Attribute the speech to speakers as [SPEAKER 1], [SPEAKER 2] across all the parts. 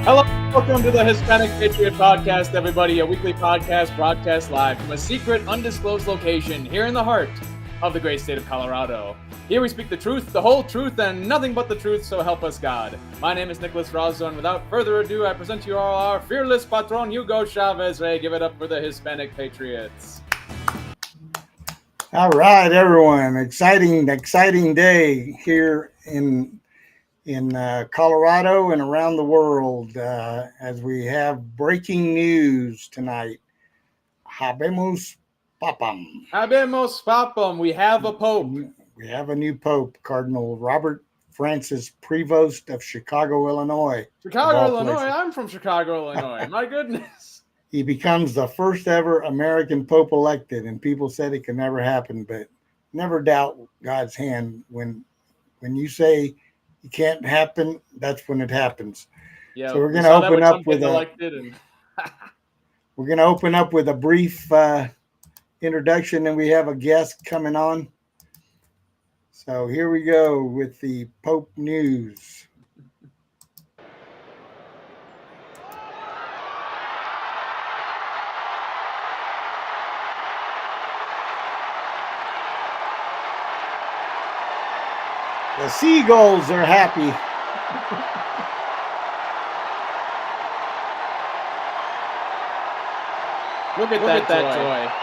[SPEAKER 1] Hello, welcome to the Hispanic Patriot Podcast, everybody. A weekly podcast broadcast live from a secret, undisclosed location here in the heart of the great state of Colorado. Here we speak the truth, the whole truth, and nothing but the truth, so help us God. My name is Nicholas Razzo, and without further ado, I present to you all our fearless patron, Hugo Chavez. Ray, give it up for the Hispanic Patriots.
[SPEAKER 2] All right, everyone. Exciting day here in Colorado and around the world as we have breaking news tonight. Habemos papam.
[SPEAKER 1] Habemos papam. We have a pope.
[SPEAKER 2] We have a new pope, Cardinal Robert Francis Prevost of Chicago, Illinois.
[SPEAKER 1] Chicago, Illinois? Places. I'm from Chicago, Illinois. My goodness.
[SPEAKER 2] He becomes the first ever American pope elected, and people said it could never happen, but never doubt God's hand. When you say it can't happen, that's when it happens.
[SPEAKER 1] Yeah,
[SPEAKER 2] so we're going to open up with we're going to open up with a brief introduction, and we have a guest coming on. So here we go with the Pope news. The seagulls are happy.
[SPEAKER 1] Look at that joy.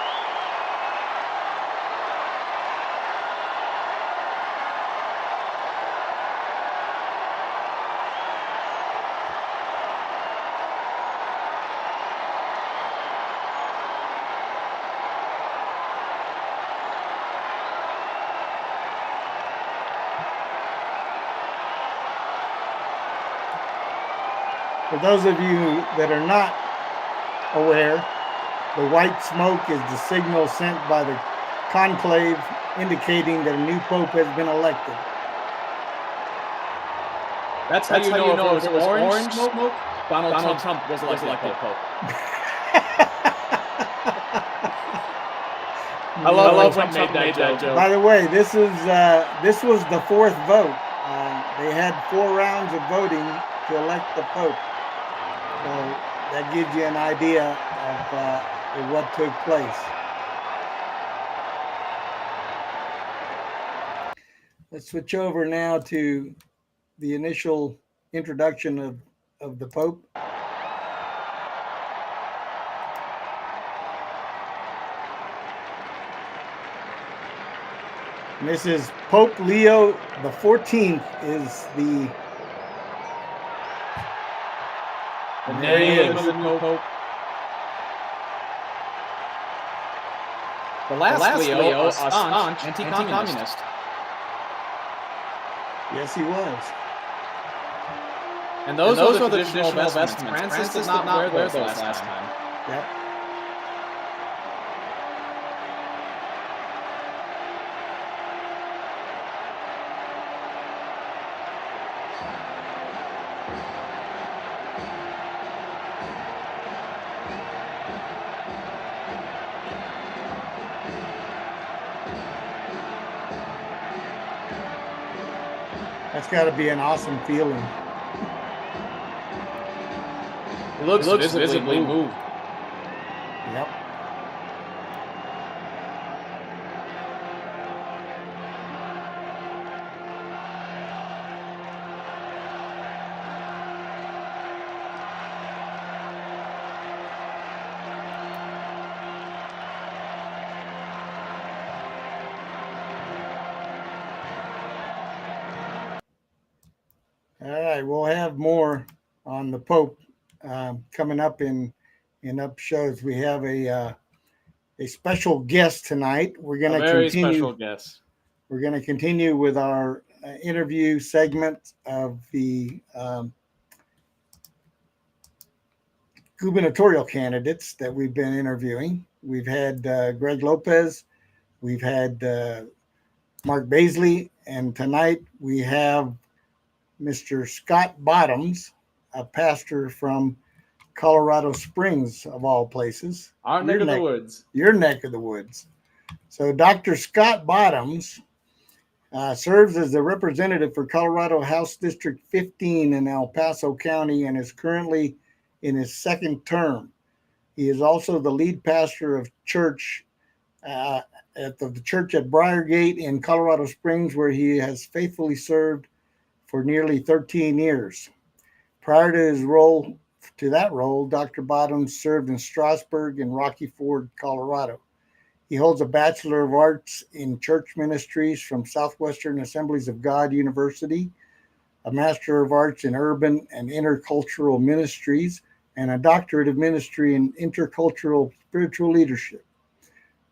[SPEAKER 2] For those of you that are not aware, the white smoke is the signal sent by the conclave indicating that a new pope has been elected.
[SPEAKER 1] That's how you know if it was orange smoke. Donald Trump was elected pope. I love when Trump made that joke.
[SPEAKER 2] By the way, this was the fourth vote. They had 4 rounds of voting to elect the pope. So that gives you an idea of what took place. Let's switch over now to the initial introduction of the Pope. And this is Pope Leo the 14th is the
[SPEAKER 1] name of the new pope. The last Leo, a staunch anti-communist.
[SPEAKER 2] Yes, he was.
[SPEAKER 1] And those are the traditional vestments. Francis did not wear those last time.
[SPEAKER 2] Yep. That's got to be an awesome feeling.
[SPEAKER 1] It looks visibly moved.
[SPEAKER 2] Yep. All right, we'll have more on the Pope coming up in up shows. We have a special guest tonight. We're going to continue.
[SPEAKER 1] Special guest.
[SPEAKER 2] We're going to continue with our interview segment of the gubernatorial candidates that we've been interviewing. We've had Greg Lopez, we've had Mark Baisley, and tonight we have Mr. Scott Bottoms, a pastor from Colorado Springs, of all places.
[SPEAKER 1] Our neck of the woods.
[SPEAKER 2] Your neck of the woods. So Dr. Scott Bottoms serves as the representative for Colorado House District 15 in El Paso County and is currently in his second term. He is also the lead pastor of church at the church at Briargate in Colorado Springs, where he has faithfully served for nearly 13 years. Prior to that role, Dr. Bottoms served in Strasburg and Rocky Ford, Colorado. He holds a Bachelor of Arts in Church Ministries from Southwestern Assemblies of God University, a Master of Arts in Urban and Intercultural Ministries, and a Doctorate of Ministry in Intercultural Spiritual Leadership.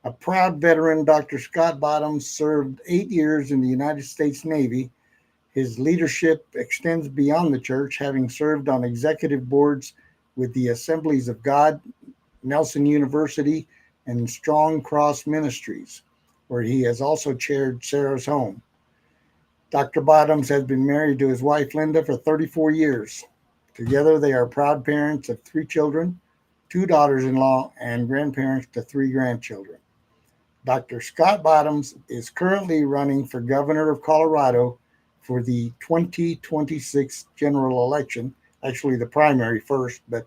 [SPEAKER 2] A proud veteran, Dr. Scott Bottoms served 8 years in the United States Navy. His leadership extends beyond the church, having served on executive boards with the Assemblies of God, Nelson University, and Strong Cross Ministries, where he has also chaired Sarah's Home. Dr. Bottoms has been married to his wife, Linda, for 34 years. Together, they are proud parents of 3 children, 2 daughters-in-law, and grandparents to 3 grandchildren. Dr. Scott Bottoms is currently running for governor of Colorado for the 2026 general election, actually the primary first, but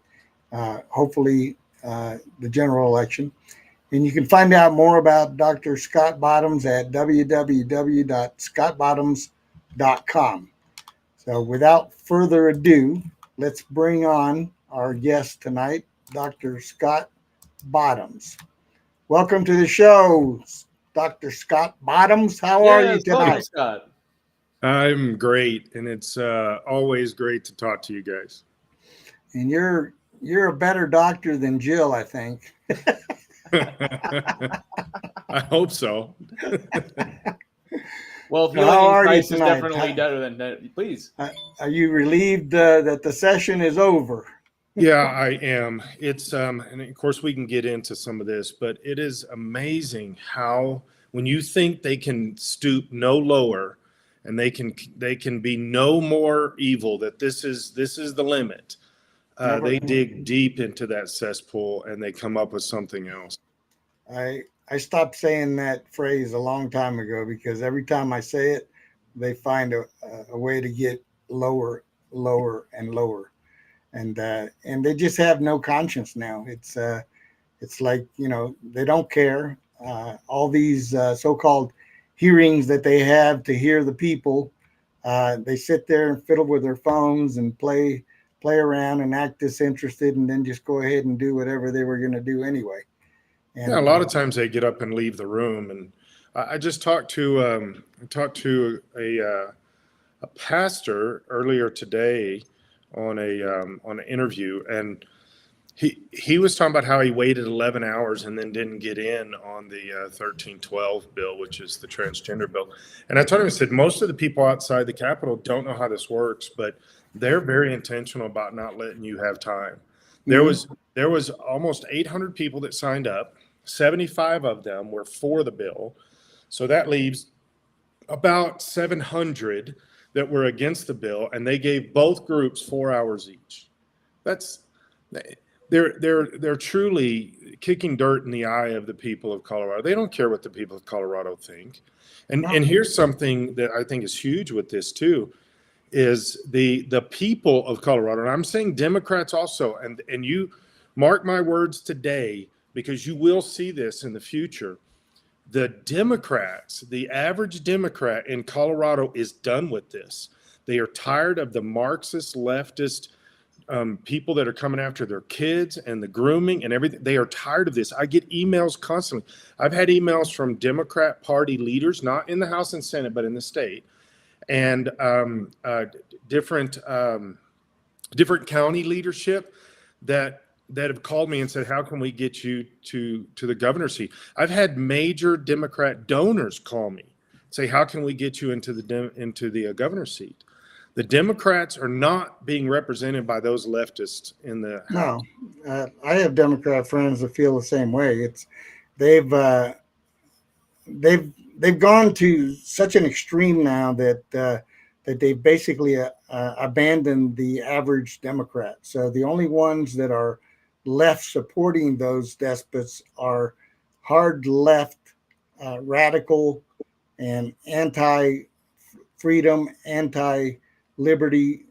[SPEAKER 2] hopefully the general election. And you can find out more about Dr. Scott Bottoms at www.scottbottoms.com. So without further ado, let's bring on our guest tonight, Dr. Scott Bottoms. Welcome to the show, Dr. Scott Bottoms. How are you tonight?
[SPEAKER 1] Welcome, Scott.
[SPEAKER 3] I'm great, and it's always great to talk to you guys.
[SPEAKER 2] And you're a better doctor than Jill, I think.
[SPEAKER 3] I hope so.
[SPEAKER 1] Well,
[SPEAKER 2] So how are you
[SPEAKER 1] Christ is
[SPEAKER 2] tonight?
[SPEAKER 1] definitely better than that. Please.
[SPEAKER 2] Are you relieved that the session is over?
[SPEAKER 3] Yeah, I am. It's and of course we can get into some of this, but it is amazing how when you think they can stoop no lower and they can be no more evil, that this is the limit. They dig deep into that cesspool and they come up with something else.
[SPEAKER 2] I stopped saying that phrase a long time ago because every time I say it, they find a way to get lower, and lower, and they just have no conscience now. It's like, they don't care. All these so-called hearings that they have to hear the people, they sit there and fiddle with their phones and play around and act disinterested, and then just go ahead and do whatever they were going to do anyway. And,
[SPEAKER 3] yeah, a lot of times they get up and leave the room. And I just talked to a pastor earlier today on an interview, and he was talking about how he waited 11 hours and then didn't get in on the 1312 bill, which is the transgender bill. And I told him, I said, most of the people outside the Capitol don't know how this works, but they're very intentional about not letting you have time. There was almost 800 people that signed up. 75 of them were for the bill. So that leaves about 700 that were against the bill, and they gave both groups 4 hours each. They're truly kicking dirt in the eye of the people of Colorado. They don't care what the people of Colorado think. And here's something that I think is huge with this too, is the people of Colorado. And I'm saying Democrats also, and you mark my words today, because you will see this in the future. The Democrats, the average Democrat in Colorado is done with this. They are tired of the Marxist, leftist people that are coming after their kids and the grooming and everything. They are tired of this. I get emails constantly. I've had emails from Democrat Party leaders, not in the House and Senate, but in the state, and different county leadership that have called me and said, how can we get you to the governor's seat? I've had major Democrat donors call me, say, how can we get you into the governor's seat? The Democrats are not being represented by those leftists in the House.
[SPEAKER 2] No, I have Democrat friends that feel the same way. They've gone to such an extreme now that they've basically abandoned the average Democrat. So the only ones that are left supporting those despots are hard left, radical, and anti-freedom, anti-liberty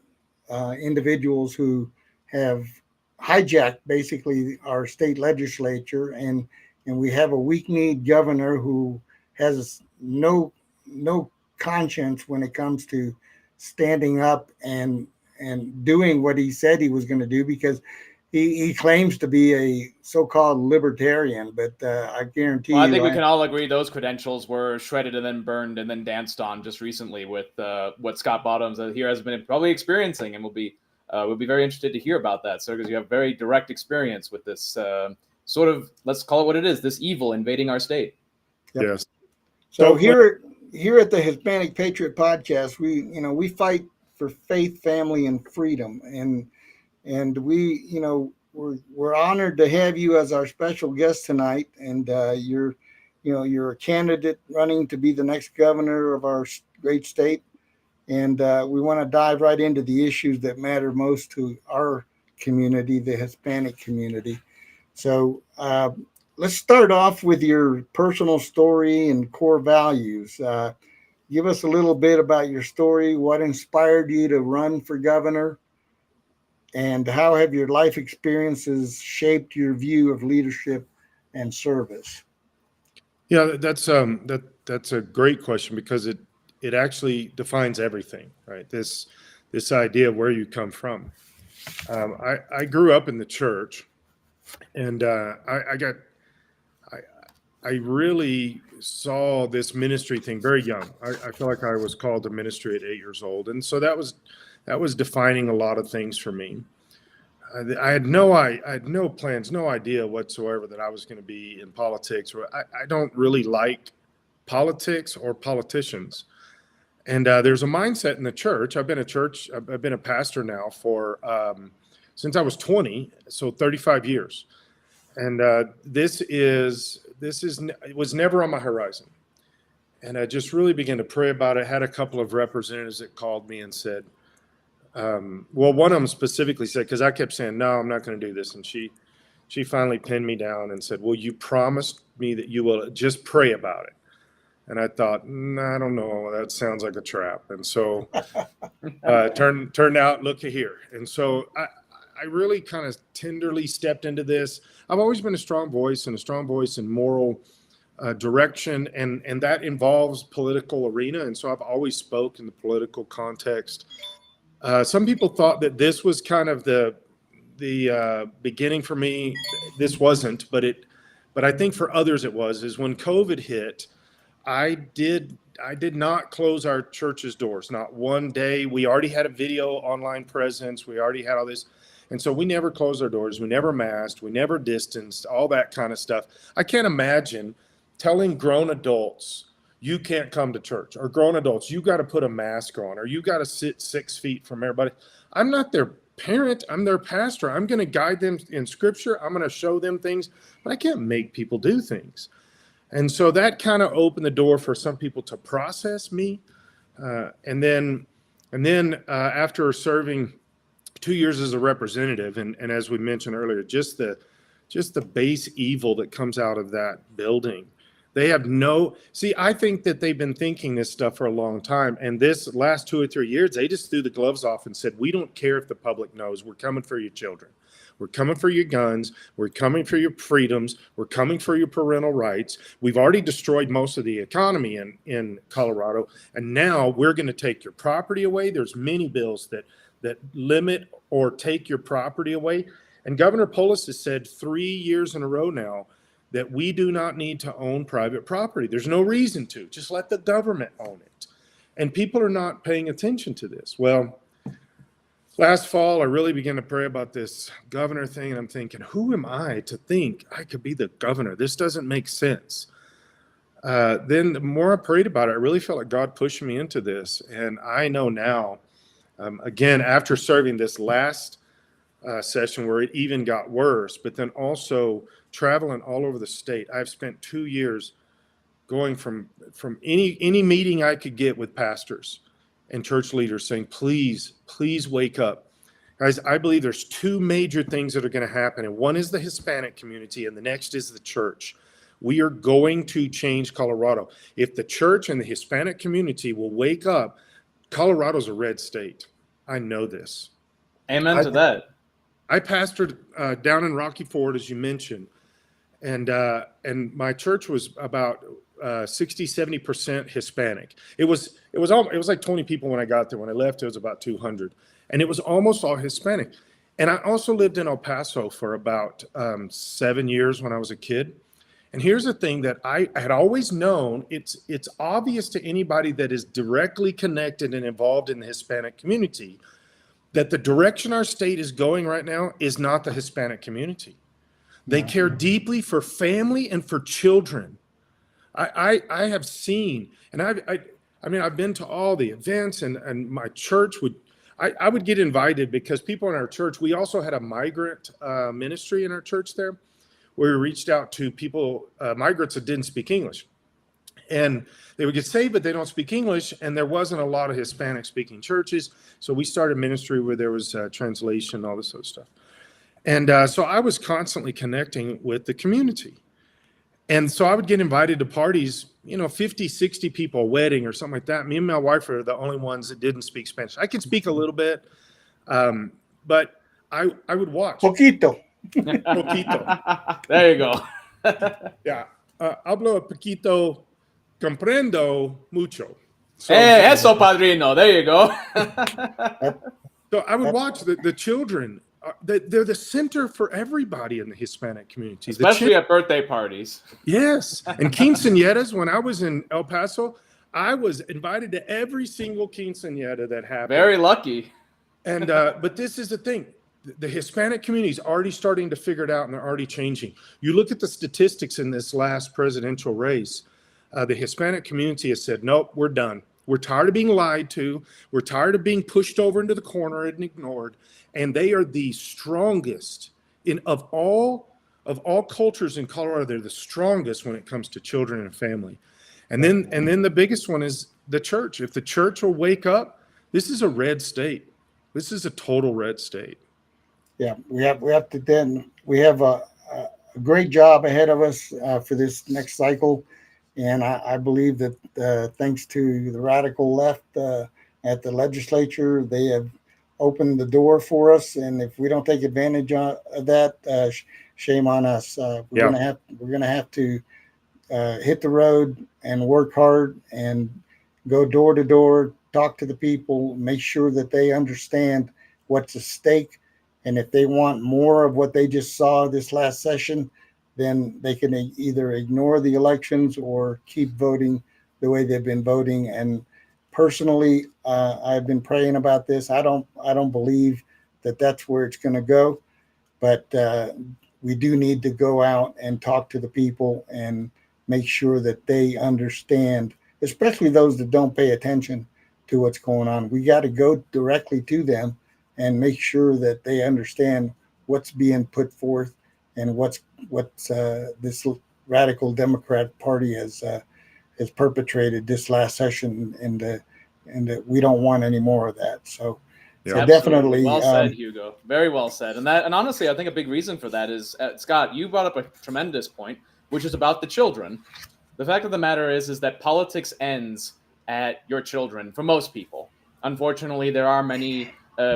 [SPEAKER 2] individuals who have hijacked basically our state legislature, and we have a weak-kneed governor who has no conscience when it comes to standing up and doing what he said he was going to do, because he claims to be a so-called libertarian, but I guarantee
[SPEAKER 1] I think we can all agree those credentials were shredded and then burned and then danced on just recently with what Scott Bottoms here has been probably experiencing, and we'll be very interested to hear about that, sir, because you have very direct experience with this sort of, let's call it what it is, this evil invading our state.
[SPEAKER 2] Yep.
[SPEAKER 3] Yes.
[SPEAKER 2] So here at the Hispanic Patriot Podcast, we fight for faith, family, and freedom, and we, we're honored to have you as our special guest tonight. And you're a candidate running to be the next governor of our great state. And we want to dive right into the issues that matter most to our community, the Hispanic community. So let's start off with your personal story and core values. Give us a little bit about your story, what inspired you to run for governor, and how have your life experiences shaped your view of leadership and service?
[SPEAKER 3] Yeah, that's a great question, because it actually defines everything, right? This idea of where you come from. I grew up in the church, and I really saw this ministry thing very young. I feel like I was called to ministry at 8 years old, and so that was defining a lot of things for me. I had no plans, no idea whatsoever that I was going to be in politics. I don't really like politics or politicians. And there's a mindset in the church. I've been a pastor now for since I was 20, so 35 years. And it was never on my horizon. And I just really began to pray about it. I had a couple of representatives that called me and said, well, one of them specifically said, because I kept saying, no, I'm not going to do this. And she finally pinned me down and said, well, you promised me that you will just pray about it. And I thought, I don't know, that sounds like a trap. And so turned out, look here. And so I really kind of tenderly stepped into this. I've always been a strong voice in moral direction, and that involves political arena. And so I've always spoke in the political context. Some people thought that this was kind of the beginning for me. This wasn't, but I think for others it was. Is when COVID hit, I did not close our church's doors, not one day. We already had a video online presence. We already had all this. And so we never closed our doors. We never masked. We never distanced, all that kind of stuff. I can't imagine telling grown adults, you can't come to church, or grown adults, you got to put a mask on, or you got to sit 6 feet from everybody. I'm not their parent. I'm their pastor. I'm going to guide them in scripture. I'm going to show them things, but I can't make people do things. And so that kind of opened the door for some people to process me. And then after serving 2 years as a representative, and as we mentioned earlier, just the base evil that comes out of that building. They have I think that they've been thinking this stuff for a long time. And this last 2 or 3 years, they just threw the gloves off and said, we don't care if the public knows. We're coming for your children. We're coming for your guns. We're coming for your freedoms. We're coming for your parental rights. We've already destroyed most of the economy in Colorado. And now we're going to take your property away. There's many bills that limit or take your property away. And Governor Polis has said 3 years in a row now that we do not need to own private property. There's no reason to. Just let the government own it. And people are not paying attention to this. Well, last fall, I really began to pray about this governor thing, and I'm thinking, who am I to think I could be the governor? This doesn't make sense. Then the more I prayed about it, I really felt like God pushed me into this. And I know now, again, after serving this last session where it even got worse, but then also traveling all over the state. I've spent 2 years going from any meeting I could get with pastors and church leaders saying, please wake up. Guys, I believe there's two major things that are going to happen. And one is the Hispanic community, and the next is the church. We are going to change Colorado. If the church and the Hispanic community will wake up, Colorado's a red state. I know this.
[SPEAKER 1] Amen to that.
[SPEAKER 3] I pastored down in Rocky Ford, as you mentioned, and my church was about 60-70% Hispanic. It was like 20 people when I got there. When I left, it was about 200, and it was almost all Hispanic. And I also lived in El Paso for about 7 years when I was a kid. And here's the thing that I had always known: it's obvious to anybody that is directly connected and involved in the Hispanic community that the direction our state is going right now is not the Hispanic community. They care deeply for family and for children. I have seen, and I've been to all the events, and my church I would get invited because people in our church, we also had a migrant ministry in our church there, where we reached out to people, migrants that didn't speak English. And they would get saved, but they don't speak English. And there wasn't a lot of Hispanic speaking churches. So we started ministry where there was translation, all this other stuff. And so I was constantly connecting with the community. And so I would get invited to parties, 50, 60 people, a wedding or something like that. Me and my wife are the only ones that didn't speak Spanish. I could speak a little bit, but I would watch.
[SPEAKER 2] Poquito.
[SPEAKER 3] Poquito.
[SPEAKER 1] There you go.
[SPEAKER 3] Yeah. Hablo poquito, comprendo mucho. So,
[SPEAKER 1] Hey, eso, padrino. There you go.
[SPEAKER 3] So I would watch the children. They're the center for everybody in the Hispanic community.
[SPEAKER 1] Especially at birthday parties.
[SPEAKER 3] Yes. And quinceañeras, when I was in El Paso, I was invited to every single quinceañera that happened.
[SPEAKER 1] Very lucky.
[SPEAKER 3] And but this is the thing. The Hispanic community is already starting to figure it out, and they're already changing. You look at the statistics in this last presidential race. The Hispanic community has said, nope, we're done. We're tired of being lied to. We're tired of being pushed over into the corner and ignored. And they are the strongest of all cultures in Colorado. They're the strongest when it comes to children and family. And then the biggest one is the church. If the church will wake up, this is a red state. This is a total red state.
[SPEAKER 2] Yeah, we have a great job ahead of us for this next cycle. And I believe that thanks to the radical left at the legislature, they have opened the door for us. And if we don't take advantage of that, shame on us. We're gonna have to hit the road and work hard and go door to door, talk to the people, make sure that they understand what's at stake. And if they want more of what they just saw this last session, then they can either ignore the elections or keep voting the way they've been voting. And personally, I've been praying about this. I don't believe that that's where it's going to go, but we do need to go out and talk to the people and make sure that they understand, especially those that don't pay attention to what's going on. We got to go directly to them and make sure that they understand what's being put forth and what's this radical Democrat Party has perpetrated this last session, and we don't want any more of that. So definitely,
[SPEAKER 1] well said, Hugo. Very well said. And honestly, I think a big reason for that is, Scott, you brought up a tremendous point, which is about the children. The fact of the matter is that politics ends at your children for most people. Unfortunately, there are many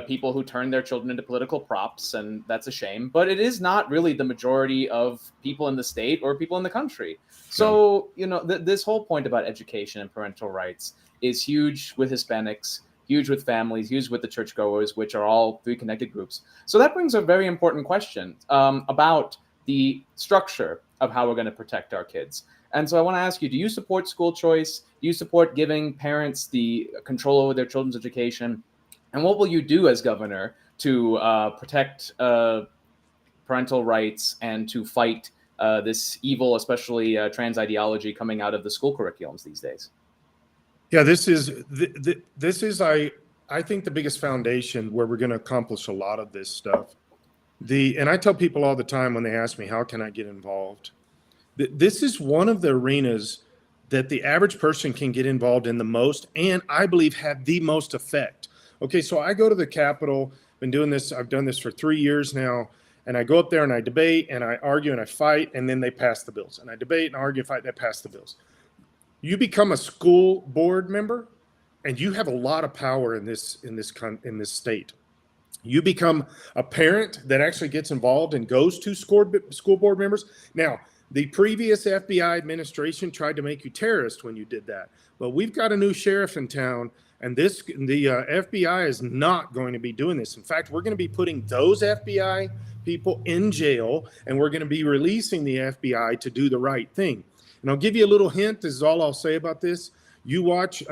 [SPEAKER 1] people who turn their children into political props, and that's a shame. But it is not really the majority of people in the state or people in the country. So, this whole point about education and parental rights is huge with Hispanics, huge with families, huge with the churchgoers, which are all three connected groups. So that brings a very important question about the structure of how we're going to protect our kids. And so I want to ask you, do you support school choice? Do you support giving parents the control over their children's education? And what will you do as governor to protect parental rights and to fight this evil, especially trans ideology coming out of the school curriculums these days?
[SPEAKER 3] Yeah, this is I think the biggest foundation where we're going to accomplish a lot of this stuff. And I tell people all the time when they ask me, how can I get involved? This is one of the arenas that the average person can get involved in the most, and I believe have the most effect. Okay, so I go to the Capitol, been doing this, I've done this for 3 years now, And I go up there and I debate and I argue and I fight, and then they pass the bills. And I debate and argue and fight, they pass the bills. You become a school board member, and you have a lot of power in this state. You become a parent that actually gets involved and goes to school board members. Now, the previous FBI administration tried to make you terrorist when you did that, but we've got a new sheriff in town, and the FBI is not going to be doing this. In fact, we're going to be putting those FBI people in jail, and we're going to be releasing the FBI to do the right thing. And I'll give you a little hint. This is all I'll say about this. You watch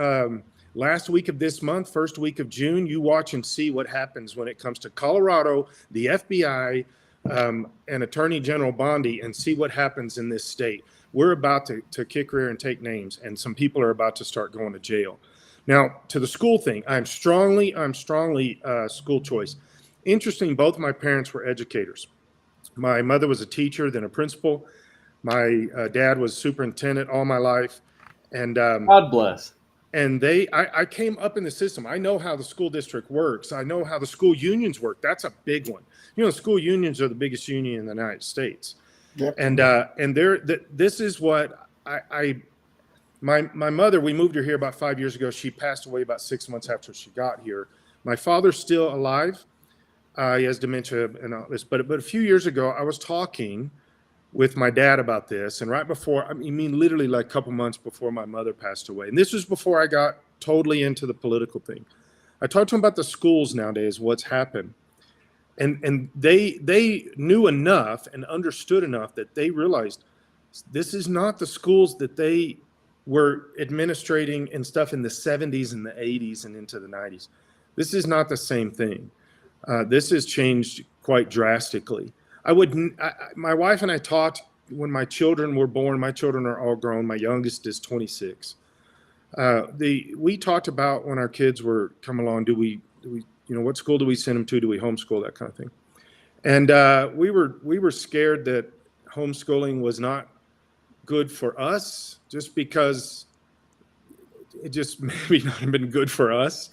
[SPEAKER 3] last week of this month, first week of June, you watch and see what happens when it comes to Colorado, the FBI, and Attorney General Bondi, and see what happens in this state. We're about to kick rear and take names, and some people are about to start going to jail. Now, to the school thing, I'm strongly school choice. Interesting, both my parents were educators. My mother was a teacher, then a principal. My dad was superintendent all my life. And
[SPEAKER 1] God bless.
[SPEAKER 3] And I came up in the system. I know how the school district works. I know how the school unions work. That's a big one. You know, school unions are the biggest union in the United States. Yep. And this is what my mother, we moved her here about 5 years ago. She passed away about 6 months after she got here. My father's still alive. He has dementia and all this. But a few years ago, I was talking with my dad about this. And right before, I mean, literally like a couple months before my mother passed away. And this was before I got totally into the political thing. I talked to him about the schools nowadays, what's happened. And they knew enough and understood enough that they realized this is not the schools that they were administrating and stuff in the 70s and the 80s and into the 90s. This is not the same thing. This has changed quite drastically. My wife and I talked when my children were born. My children are all grown. My youngest is 26. We talked about when our kids were coming along, do we what school do we send them to? Do we homeschool, that kind of thing? And we were scared that homeschooling was not good for us, just because it just maybe not been good for us.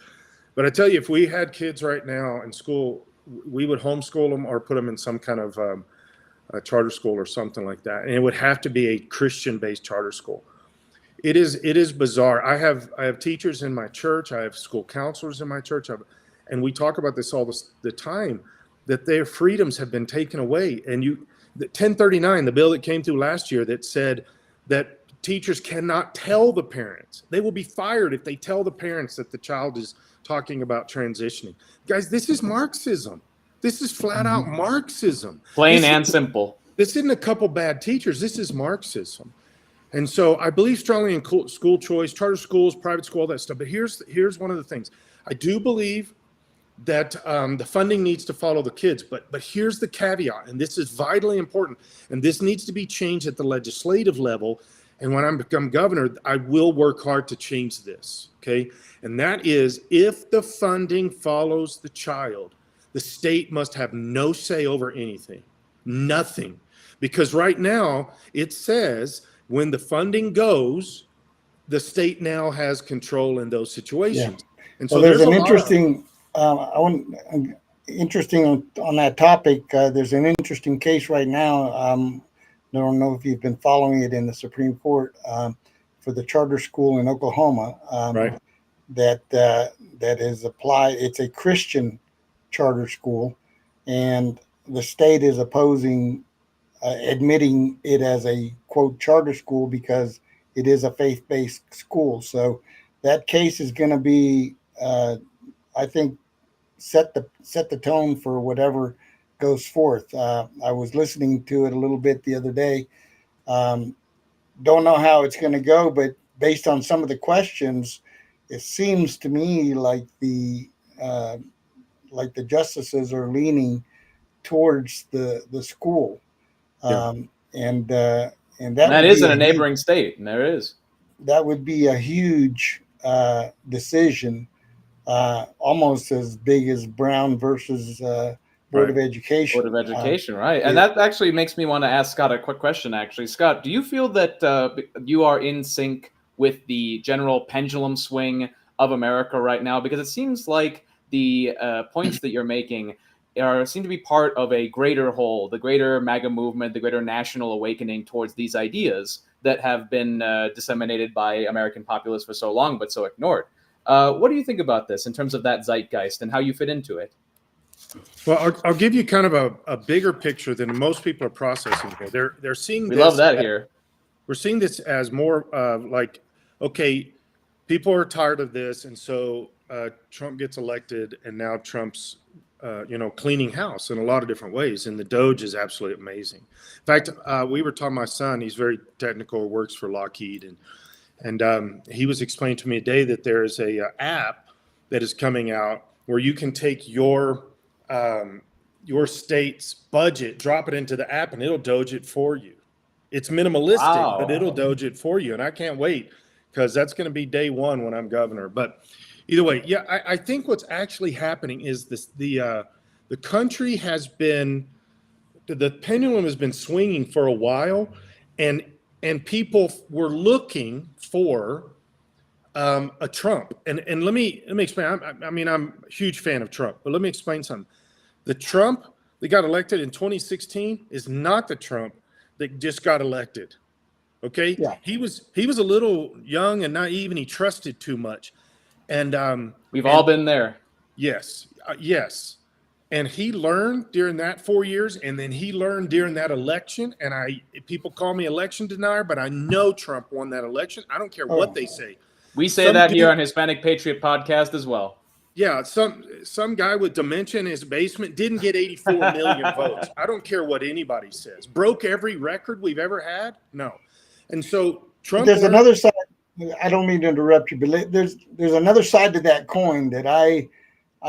[SPEAKER 3] But I tell you, if we had kids right now in school, we would homeschool them or put them in some kind of a charter school or something like that. And it would have to be a Christian-based charter school. It is bizarre. I have teachers in my church. I have school counselors in my church. And we talk about this all the time, that their freedoms have been taken away. And the 1039, the bill that came through last year that said that teachers cannot tell the parents. They will be fired if they tell the parents that the child is talking about transitioning. Guys, this is Marxism. This is flat out Marxism.
[SPEAKER 1] Plain and simple.
[SPEAKER 3] This isn't a couple bad teachers. This is Marxism. And so I believe strongly in school choice, charter schools, private school, all that stuff. But here's one of the things. I do believe that the funding needs to follow the kids. But here's the caveat, and this is vitally important, and this needs to be changed at the legislative level. And when I become governor, I will work hard to change this, okay? And that is, if the funding follows the child, the state must have no say over anything, nothing. Because right now, it says when the funding goes, the state now has control in those situations. Yeah. And so
[SPEAKER 2] well, there's an interesting... interesting on that topic. There's an interesting case right now. I don't know if you've been following it in the Supreme Court for the charter school in Oklahoma.
[SPEAKER 3] Right.
[SPEAKER 2] That is applied. It's a Christian charter school, and the state is opposing admitting it as a quote charter school because it is a faith-based school. So that case is going to be, I think, set the tone for whatever goes forth. I was listening to it a little bit the other day. Don't know how it's going to go, but based on some of the questions, it seems to me like the justices are leaning towards the school.
[SPEAKER 3] Yeah.
[SPEAKER 2] And
[SPEAKER 1] that is in a neighboring state, and there is.
[SPEAKER 2] That would be a huge decision. Almost as big as Brown versus Board of Education.
[SPEAKER 1] Board of Education, right. And that actually makes me want to ask Scott a quick question, actually. Scott, do you feel that you are in sync with the general pendulum swing of America right now? Because it seems like the points that you're making seem to be part of a greater whole, the greater MAGA movement, the greater national awakening towards these ideas that have been disseminated by American populists for so long, but so ignored. What do you think about this in terms of that zeitgeist and how you fit into it?
[SPEAKER 3] Well, I'll give you kind of a bigger picture than most people are processing here. They're seeing
[SPEAKER 1] We
[SPEAKER 3] this.
[SPEAKER 1] love that here.
[SPEAKER 3] We're seeing this as more like, okay, people are tired of this, and so Trump gets elected, and now Trump's cleaning house in a lot of different ways, and the Doge is absolutely amazing. In fact, we were talking, my son, he's very technical, works for Lockheed, and he was explaining to me today that there's a app that is coming out where you can take your state's budget, drop it into the app, and it'll Doge it for you. It's minimalistic, but it'll Doge it for you, and I can't wait because that's going to be day one when I'm governor. But either way, yeah, I think what's actually happening is this: the country has been, the pendulum has been swinging for a while, and people were looking for a Trump. And let me explain. I'm a huge fan of Trump, but let me explain something. The Trump that got elected in 2016 is not the Trump that just got elected. Okay,
[SPEAKER 2] Yeah.
[SPEAKER 3] He was a little young and naive, and he trusted too much. And
[SPEAKER 1] we've all been there.
[SPEAKER 3] Yes, yes. And he learned during that 4 years, and then he learned during that election. And people call me election denier, but I know Trump won that election. I don't care what they say.
[SPEAKER 1] We say that here on Hispanic Patriot Podcast as well.
[SPEAKER 3] Yeah, some guy with dementia in his basement didn't get 84 million votes. I don't care what anybody says. Broke every record we've ever had? No. And so Trump.
[SPEAKER 2] There's another side. I don't mean to interrupt you, but there's another side to that coin that I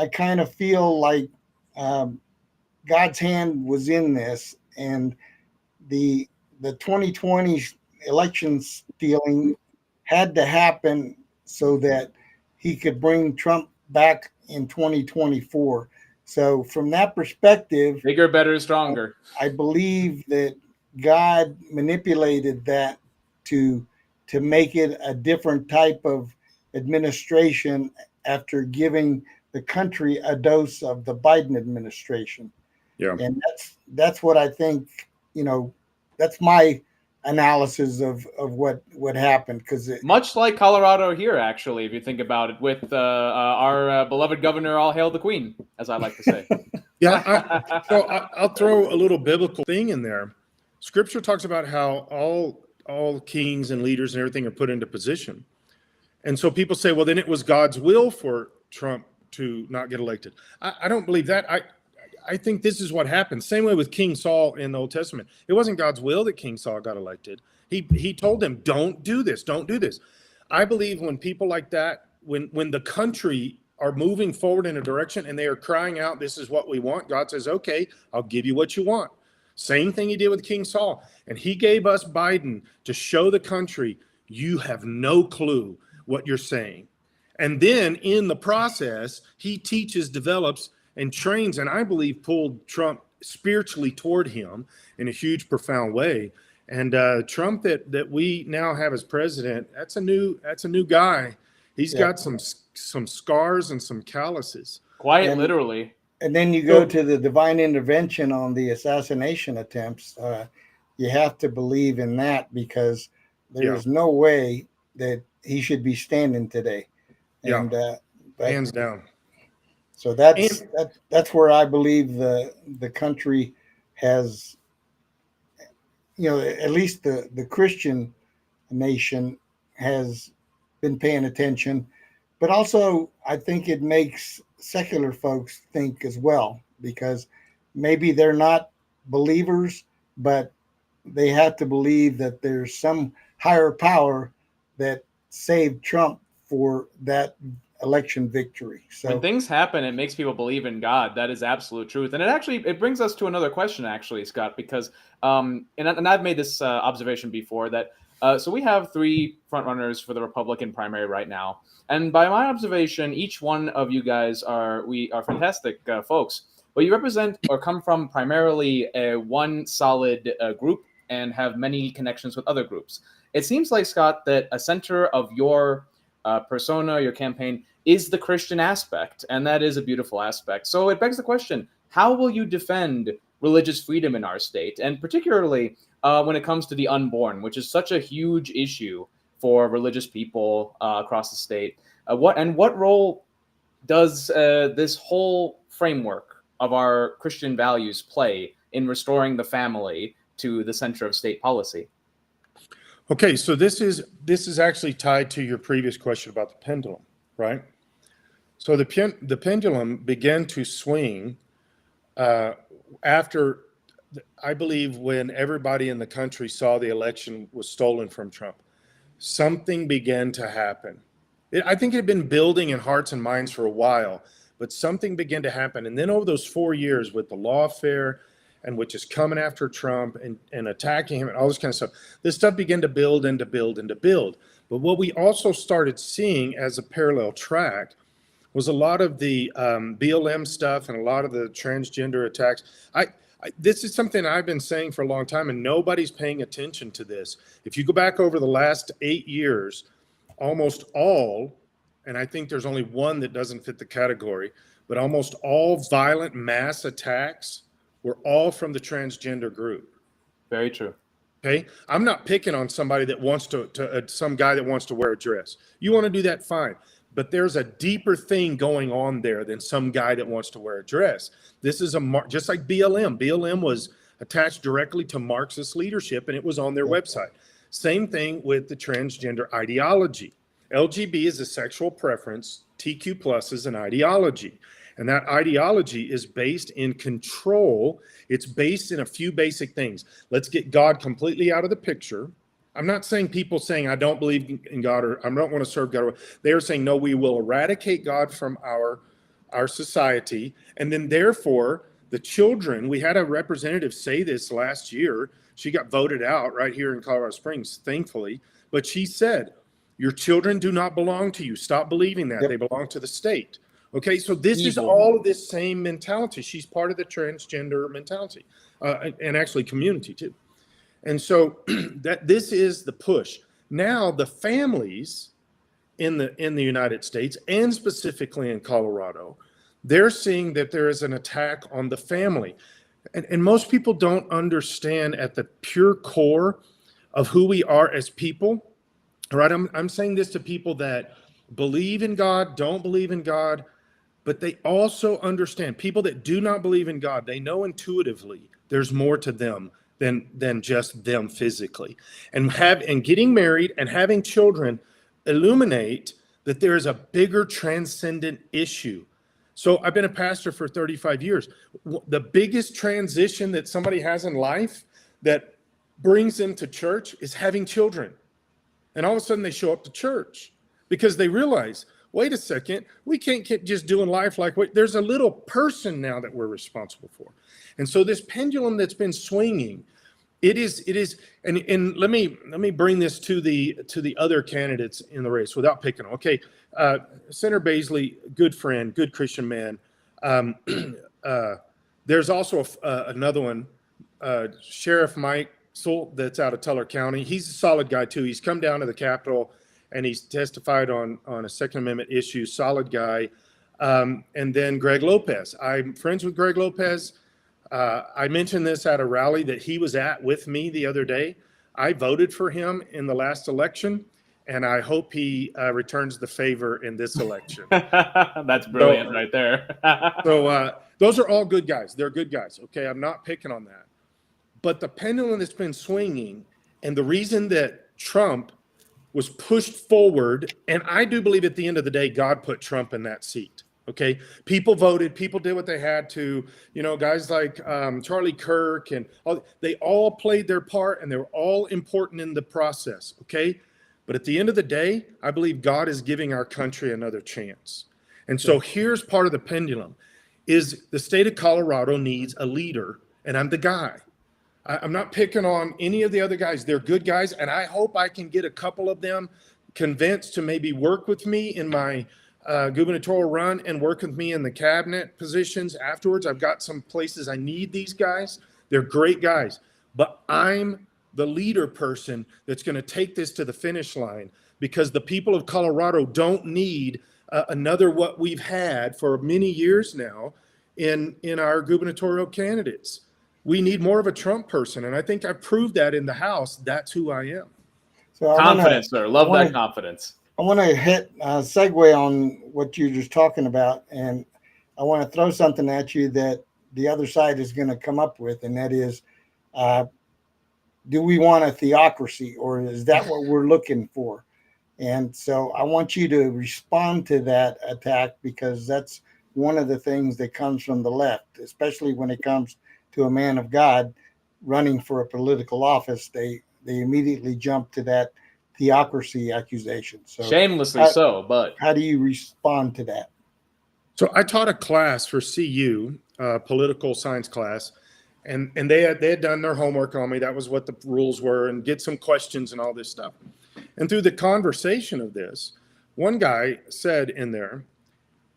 [SPEAKER 2] kind of feel like God's hand was in this, and the 2020 election stealing had to happen so that he could bring Trump back in 2024. So from that perspective,
[SPEAKER 1] bigger, better, stronger.
[SPEAKER 2] I believe that God manipulated that to make it a different type of administration after giving the country a dose of the Biden administration.
[SPEAKER 3] Yeah.
[SPEAKER 2] And that's what I think, that's my analysis of what happened, because
[SPEAKER 1] much like Colorado here, actually, if you think about it, with our beloved governor, all hail the queen, as I like to say.
[SPEAKER 3] Yeah, I'll throw a little biblical thing in there. Scripture talks about how all kings and leaders and everything are put into position. And so people say, well, then it was God's will for Trump to not get elected. I don't believe that. I think this is what happened. Same way with King Saul in the Old Testament. It wasn't God's will that King Saul got elected. He told them, don't do this, don't do this. I believe when people like that, when the country are moving forward in a direction and they are crying out, this is what we want, God says, okay, I'll give you what you want. Same thing he did with King Saul. And he gave us Biden to show the country, you have no clue what you're saying. And then in the process, he teaches, develops, and trains, and I believe pulled Trump spiritually toward him in a huge, profound way. And Trump that we now have as president, that's a new guy. He's got some scars and some calluses.
[SPEAKER 1] Quite literally.
[SPEAKER 2] And then you go to the divine intervention on the assassination attempts. You have to believe in that, because there's no way that he should be standing today. And
[SPEAKER 3] hands down.
[SPEAKER 2] So that's where I believe the country has, at least the Christian nation has been paying attention. But also, I think it makes secular folks think as well, because maybe they're not believers, but they have to believe that there's some higher power that saved Trump for that election victory. So
[SPEAKER 1] when things happen, it makes people believe in God. That is absolute truth. And it brings us to another question, actually, Scott, because and I've made this observation before, that so we have 3 frontrunners for the Republican primary right now. And by my observation, each one of you guys are fantastic folks, but you represent or come from primarily one solid group and have many connections with other groups. It seems like, Scott, that a center of your persona, your campaign, is the Christian aspect, and that is a beautiful aspect. So it begs the question, How will you defend religious freedom in our state, and particularly when it comes to the unborn, which is such a huge issue for religious people across the state? What role does this whole framework of our Christian values play in restoring the family to the center of state policy?
[SPEAKER 3] Okay, so this is actually tied to your previous question about the pendulum, right? So the pendulum began to swing after, I believe, when everybody in the country saw the election was stolen from Trump. Something began to happen. I think it had been building in hearts and minds for a while, but something began to happen. And then over those 4 years with the lawfare and with just coming after Trump and attacking him and all this kind of stuff, this stuff began to build and to build and to build. But what we also started seeing as a parallel track was a lot of the BLM stuff and a lot of the transgender attacks. This is something I've been saying for a long time, and nobody's paying attention to this. If you go back over the last 8 years, almost all, and I think there's only one that doesn't fit the category, but almost all violent mass attacks were all from the transgender group.
[SPEAKER 1] Very true.
[SPEAKER 3] Okay, I'm not picking on somebody that wants some guy that wants to wear a dress. You want to do that, fine. But there's a deeper thing going on there than some guy that wants to wear a dress. This is just like BLM. BLM was attached directly to Marxist leadership, and it was on their website. Same thing with the transgender ideology. LGB is a sexual preference. TQ plus is an ideology. And that ideology is based in control. It's based in a few basic things. Let's get God completely out of the picture. I'm not saying people saying, I don't believe in God or I don't want to serve God. They are saying, no, we will eradicate God from our society. And then therefore, the children, we had a representative say this last year. She got voted out right here in Colorado Springs, thankfully. But she said, your children do not belong to you. Stop believing that. Yep. They belong to the state. Okay, so this is all of this same mentality. She's part of the transgender mentality and actually community too. And so that this is the push. Now the families in the United States and specifically in Colorado, they're seeing that there is an attack on the family. And most people don't understand at the pure core of who we are as people. All right, I'm saying this to people that believe in God, don't believe in God, but they also understand. People that do not believe in God, they know intuitively there's more to them than just them physically. And getting married and having children illuminate that there is a bigger transcendent issue. So I've been a pastor for 35 years. The biggest transition that somebody has in life that brings them to church is having children. And all of a sudden they show up to church because they realize, wait a second, we can't keep just doing life like there's a little person now that we're responsible for. And so this pendulum that's been swinging, it is, and let me bring this to the other candidates in the race without picking them. Okay, Senator Baisley, good friend, good Christian man. There's also another one, Sheriff Mike Soult, that's out of Teller County. He's a solid guy too. He's come down to the Capitol and he's testified on a Second Amendment issue. Solid guy. And then Greg Lopez. I'm friends with Greg Lopez. I mentioned this at a rally that he was at with me the other day. I voted for him in the last election, and I hope he returns the favor in this election.
[SPEAKER 1] That's brilliant right there.
[SPEAKER 3] So those are all good guys. They're good guys. Okay, I'm not picking on that. But the pendulum that's been swinging, and the reason that Trump was pushed forward, and I do believe at the end of the day, God put Trump in that seat. Okay, people voted, people did what they had to, guys like Charlie Kirk and they all played their part and they were all important in the process. Okay, but at the end of the day, I believe God is giving our country another chance. And so here's part of the pendulum is the state of Colorado needs a leader, and I'm the guy. I'm not picking on any of the other guys. They're good guys, and I hope I can get a couple of them convinced to maybe work with me in my gubernatorial run and work with me in the cabinet positions afterwards. I've got some places I need these guys. They're great guys, but I'm the leader person that's going to take this to the finish line because the people of Colorado don't need another what we've had for many years now. in our gubernatorial candidates. We need more of a Trump person, and I think I've proved that in the House. That's who I am.
[SPEAKER 2] So
[SPEAKER 1] Confidence, sir. Love that confidence.
[SPEAKER 2] I want to hit segue on what you're just talking about, and I want to throw something at you that the other side is going to come up with, and that is, do we want a theocracy, or is that what we're looking for? And so I want you to respond to that attack, because that's one of the things that comes from the left, especially when it comes to a man of God running for a political office. They immediately jump to that theocracy accusation. So
[SPEAKER 1] shamelessly so, but
[SPEAKER 2] how do you respond to that?
[SPEAKER 3] So I taught a class for CU, political science class, and they had done their homework on me. That was what the rules were, and get some questions and all this stuff. And through the conversation of this, one guy said in there,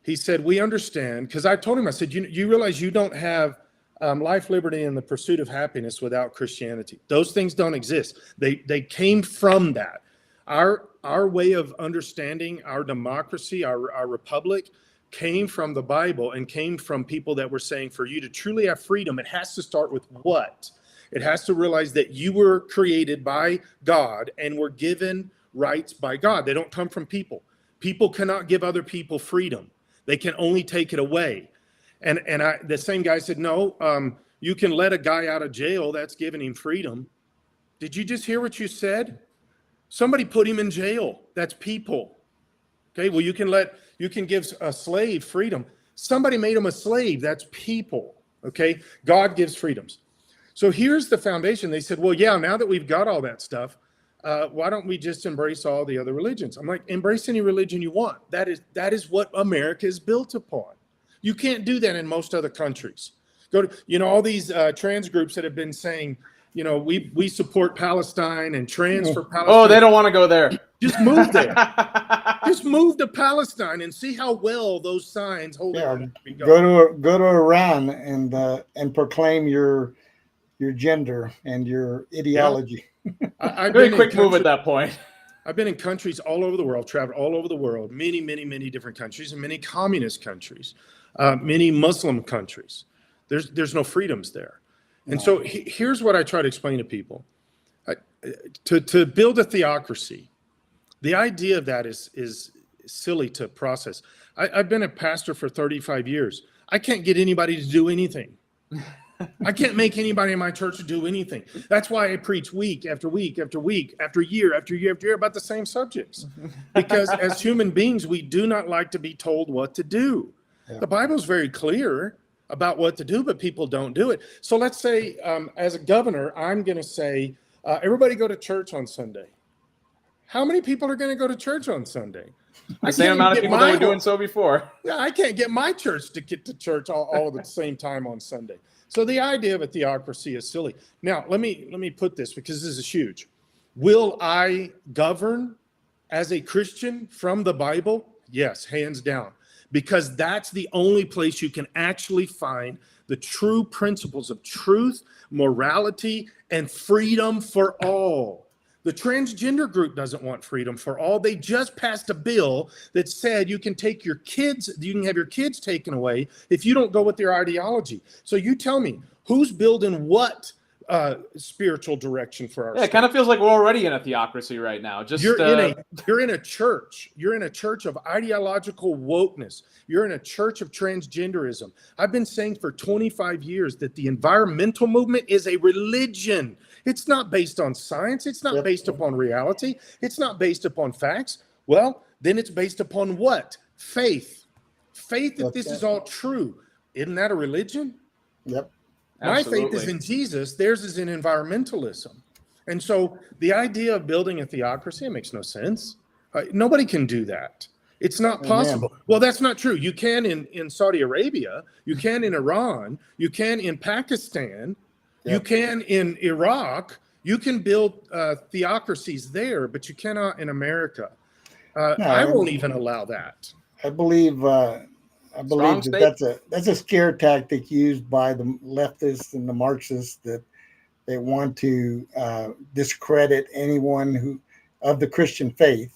[SPEAKER 3] he said, we understand, because I told him, I said, you realize you don't have life, liberty, and the pursuit of happiness without Christianity. Those things don't exist. They came from that. Our way of understanding our democracy, our republic, came from the Bible and came from people that were saying, for you to truly have freedom, it has to start with what? It has to realize that you were created by God and were given rights by God. They don't come from people. People cannot give other people freedom. They can only take it away. And the same guy said, no, you can let a guy out of jail. That's giving him freedom. Did you just hear what you said? Somebody put him in jail. That's people. Okay, well, you can give a slave freedom. Somebody made him a slave. That's people. Okay, God gives freedoms. So here's the foundation. They said, well, yeah, now that we've got all that stuff, why don't we just embrace all the other religions? I'm like, embrace any religion you want. That is what America is built upon. You can't do that in most other countries. Go to, all these trans groups that have been saying, we support Palestine and trans for Palestine.
[SPEAKER 1] Oh, they don't want to go there.
[SPEAKER 3] Just move there. Just move to Palestine and see how well those signs hold.
[SPEAKER 2] Yeah, go to Iran and proclaim your gender and your ideology.
[SPEAKER 3] I've
[SPEAKER 1] Very quick move at that point.
[SPEAKER 3] I've been in countries all over the world, traveled all over the world, many, many, many different countries, and many communist countries, many Muslim countries. There's no freedoms there. And so here's what I try to explain to people. To build a theocracy, the idea of that is silly to process. I've been a pastor for 35 years. I can't get anybody to do anything. I can't make anybody in my church do anything. That's why I preach week after week after week, after year after year after year about the same subjects. Because as human beings, we do not like to be told what to do. Yeah. The Bible is very clear about what to do, but people don't do it. So let's say, as a governor, I'm going to say, everybody go to church on Sunday. How many people are going to go to church on Sunday?
[SPEAKER 1] The same amount of people that were doing so before.
[SPEAKER 3] Yeah, I can't get my church to get to church all at the same time on Sunday. So the idea of a theocracy is silly. Now, let me put this, because this is huge. Will I govern as a Christian from the Bible? Yes, hands down. Because that's the only place you can actually find the true principles of truth, morality, and freedom for all. The transgender group doesn't want freedom for all. They just passed a bill that said you can have your kids taken away if you don't go with their ideology. So you tell me, who's building what spiritual direction for our
[SPEAKER 1] it kind of feels like we're already in a theocracy right now.
[SPEAKER 3] You're in a church. You're in a church of ideological wokeness. You're in a church of transgenderism. I've been saying for 25 years that the environmental movement is a religion. It's not based on science. It's not based upon reality. It's not based upon facts. Well, then it's based upon what? Faith. Faith that this is all true. Isn't that a religion?
[SPEAKER 2] Yep.
[SPEAKER 3] My
[SPEAKER 1] Absolutely.
[SPEAKER 3] faith is in Jesus. Theirs is in environmentalism. And so the idea of building a theocracy makes no sense. Nobody can do that. It's not possible. Amen. Well, that's not true. You can in Saudi Arabia. You can in Iran. You can in Pakistan. Yep. You can in Iraq. You can build theocracies there, but you cannot in America. I won't even allow that.
[SPEAKER 2] I believe that's a scare tactic used by the leftists and the Marxists that they want to discredit anyone who of the Christian faith.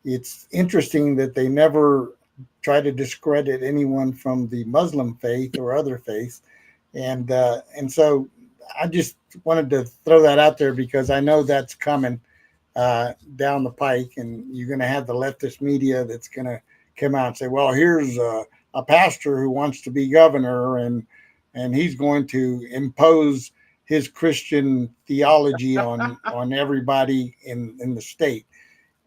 [SPEAKER 2] It's interesting that they never try to discredit anyone from the Muslim faith or other faiths. And so I just wanted to throw that out there because I know that's coming down the pike, and you're going to have the leftist media that's going to come out and say, well, here's a pastor who wants to be governor, and he's going to impose his Christian theology on everybody in the state.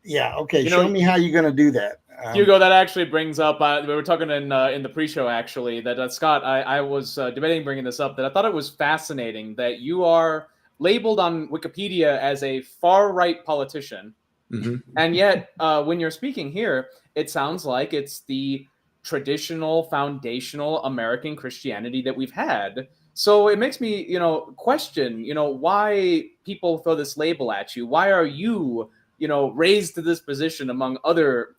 [SPEAKER 2] Yeah. Okay. Show me how you're going to do that.
[SPEAKER 1] Hugo, that actually brings up, we were talking in the pre-show actually, that Scott, I was debating bringing this up, that I thought it was fascinating that you are labeled on Wikipedia as a far-right politician. Mm-hmm. And yet when you're speaking here, it sounds like it's the traditional, foundational American Christianity that we've had. So it makes me, question, why people throw this label at you. Why are you, raised to this position among other,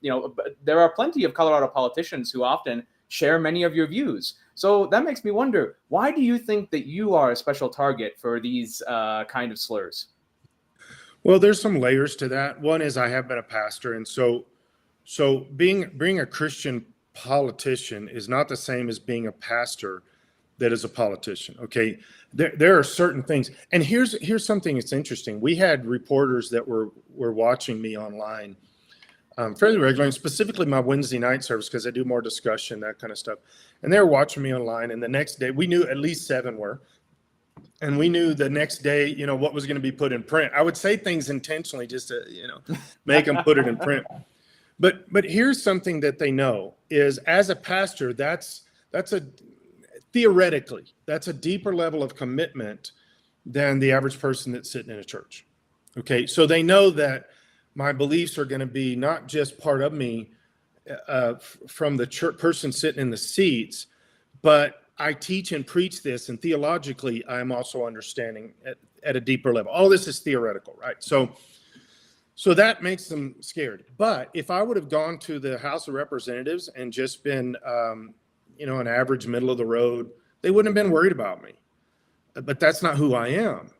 [SPEAKER 1] there are plenty of Colorado politicians who often share many of your views. So that makes me wonder, why do you think that you are a special target for these kind of slurs?
[SPEAKER 3] Well, there's some layers to that. One is I have been a pastor. And so being a Christian politician is not the same as being a pastor that is a politician. Okay. There are certain things. And here's something that's interesting. We had reporters that were watching me online fairly regularly, and specifically my Wednesday night service, because I do more discussion, that kind of stuff. And they were watching me online. And the next day, we knew at least 7 were. And we knew the next day, what was going to be put in print. I would say things intentionally just to, make them put it in print. But here's something that they know is, as a pastor, that's a deeper level of commitment than the average person that's sitting in a church. Okay, so they know that my beliefs are going to be not just part of me from the church person sitting in the seats, but I teach and preach this, and theologically, I'm also understanding at a deeper level. All this is theoretical, right? So that makes them scared. But if I would have gone to the House of Representatives and just been, an average middle of the road, they wouldn't have been worried about me. But that's not who I am.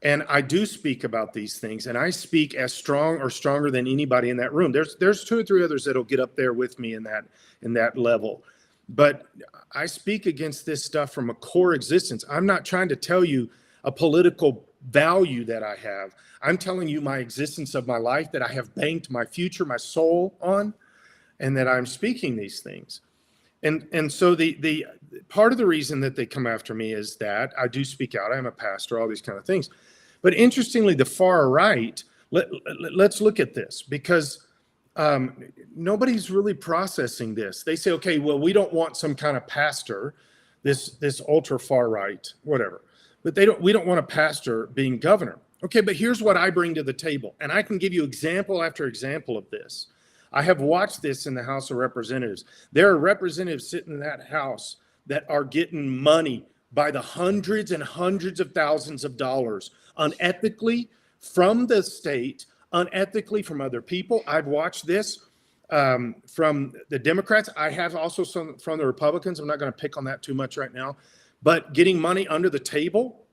[SPEAKER 3] And I do speak about these things, and I speak as strong or stronger than anybody in that room. There's 2 or 3 others that'll get up there with me in that level. But I speak against this stuff from a core existence. I'm not trying to tell you a political value that I have. I'm telling you my existence of my life, that I have banked my future, my soul on, and that I'm speaking these things. And so the part of the reason that they come after me is that I do speak out. I'm a pastor, all these kind of things. But interestingly, the far right, let's look at this, because nobody's really processing this. They say, okay, well, we don't want some kind of pastor, this ultra far right, whatever. But we don't want a pastor being governor. Okay, but here's what I bring to the table. And I can give you example after example of this. I have watched this in the House of Representatives. There are representatives sitting in that house that are getting money by the hundreds and hundreds of thousands of dollars unethically from the state, unethically from other people. I've watched this from the Democrats. I have also some from the Republicans. I'm not going to pick on that too much right now. But getting money under the table,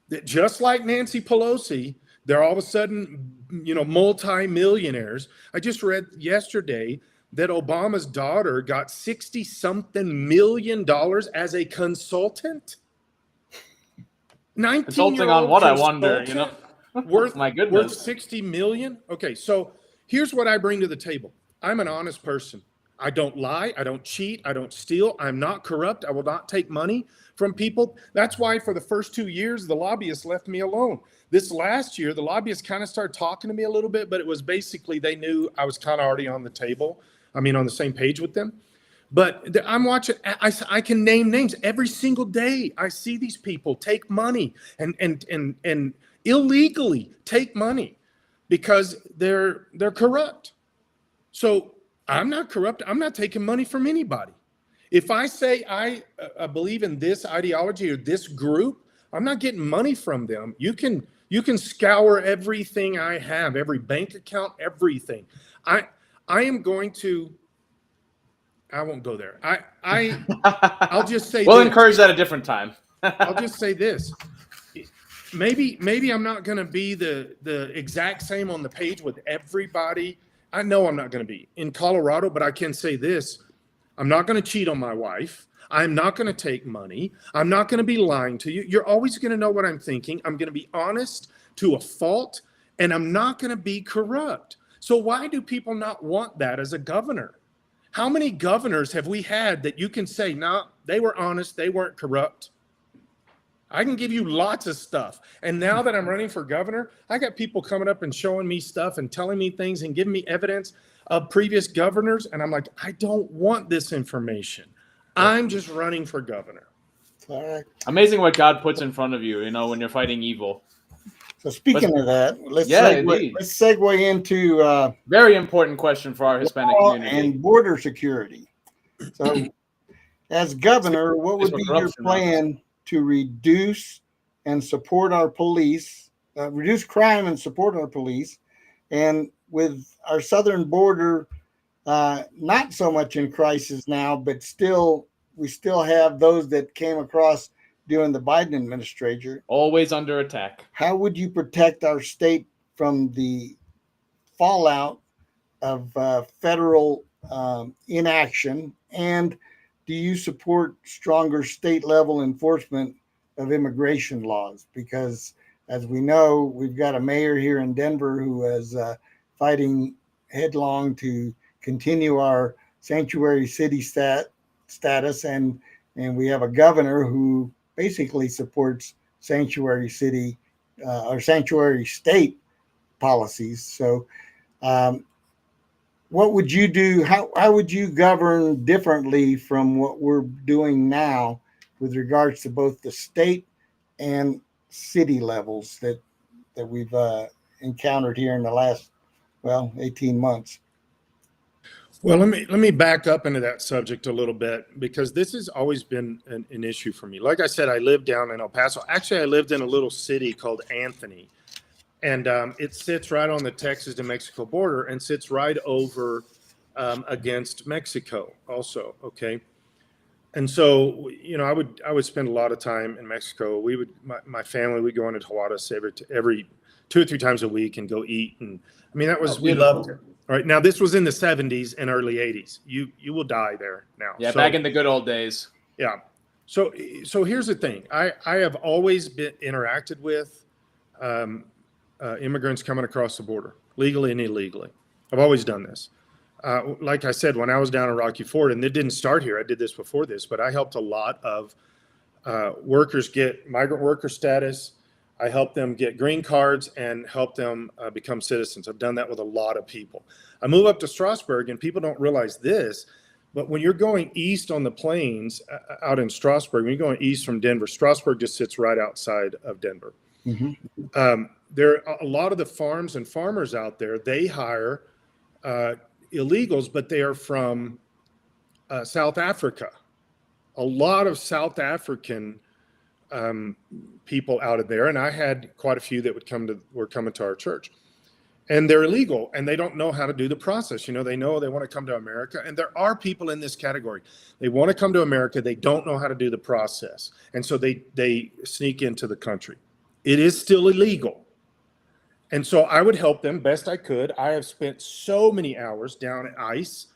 [SPEAKER 3] that just like Nancy Pelosi, they're all of a sudden, multi-millionaires. I just read yesterday that Obama's daughter got $60-something million as a consultant. 19-year-old
[SPEAKER 1] consulting on what, I wonder,
[SPEAKER 3] worth,
[SPEAKER 1] my goodness,
[SPEAKER 3] worth $60 million. Okay, so here's what I bring to the table. I'm an honest person. I don't lie. I don't cheat. I don't steal. I'm not corrupt. I will not take money from people. That's why for the first 2 years, the lobbyists left me alone. This last year, the lobbyists kind of started talking to me a little bit, but it was basically they knew I was kind of already on the table. On the same page with them. But I'm watching, I can name names every single day. I see these people take money and illegally take money because they're corrupt. So I'm not corrupt. I'm not taking money from anybody. If I say I believe in this ideology or this group, I'm not getting money from them. You can scour everything I have, every bank account, everything. I am going to. I won't go there. I'll just say.
[SPEAKER 1] We'll encourage that a different time.
[SPEAKER 3] I'll just say this. Maybe I'm not going to be the exact same on the page with everybody. I know I'm not going to be in Colorado, but I can say this. I'm not going to cheat on my wife. I'm not going to take money. I'm not going to be lying to you. You're always going to know what I'm thinking. I'm going to be honest to a fault, and I'm not going to be corrupt. So why do people not want that as a governor? How many governors have we had that you can say, no, they were honest, they weren't corrupt? I can give you lots of stuff. And now that I'm running for governor, I got people coming up and showing me stuff and telling me things and giving me evidence of previous governors. And I'm like, I don't want this information. I'm just running for governor.
[SPEAKER 2] All right.
[SPEAKER 1] Amazing what God puts in front of you, when you're fighting evil.
[SPEAKER 2] So speaking of that, let's
[SPEAKER 1] indeed.
[SPEAKER 2] segue into
[SPEAKER 1] Very important question for our Hispanic community.
[SPEAKER 2] And border security. So as governor, what would be your plan to reduce and support our police, reduce crime and support our police? And with our southern border not so much in crisis now, but we still have those that came across during the Biden administration.
[SPEAKER 1] Always under attack.
[SPEAKER 2] How would you protect our state from the fallout of federal inaction? And do you support stronger state level enforcement of immigration laws? Because as we know, we've got a mayor here in Denver who is fighting headlong to continue our sanctuary city status, and we have a governor who basically supports sanctuary city or sanctuary state policies. So what would you do? How would you govern differently from what we're doing now with regards to both the state and city levels that we've encountered here in the last 18 months?
[SPEAKER 3] Well, let me back up into that subject a little bit, because this has always been an issue for me. Like I said, I lived down in El Paso. Actually, I lived in a little city called Anthony, and it sits right on the Texas to Mexico border and sits right over against Mexico also. Okay. And so, I would spend a lot of time in Mexico. My family would go into Juarez every 2 or 3 times a week and go eat. And I mean, we loved it. All right. Now, this was in the 70s and early 80s. You will die there now.
[SPEAKER 1] Yeah, back in the good old days.
[SPEAKER 3] Yeah. So here's the thing. I have always been interacted with immigrants coming across the border, legally and illegally. I've always done this. Like I said, when I was down in Rocky Ford, and it didn't start here, I did this before this, but I helped a lot of workers get migrant worker status. I help them get green cards and help them become citizens. I've done that with a lot of people. I move up to Strasburg, and people don't realize this, but when you're going east on the plains out in Strasburg, when you're going east from Denver, Strasburg just sits right outside of Denver. Mm-hmm. There are a lot of the farms and farmers out there, they hire illegals, but they are from South Africa. A lot of South African people out of there, and I had quite a few that were coming to our church, and they're illegal, and they don't know how to do the process. They know they want to come to America, and there are people in this category. They want to come to America, they don't know how to do the process, and so they sneak into the country. It is still illegal, and so I would help them best I could. I have spent so many hours down at ICE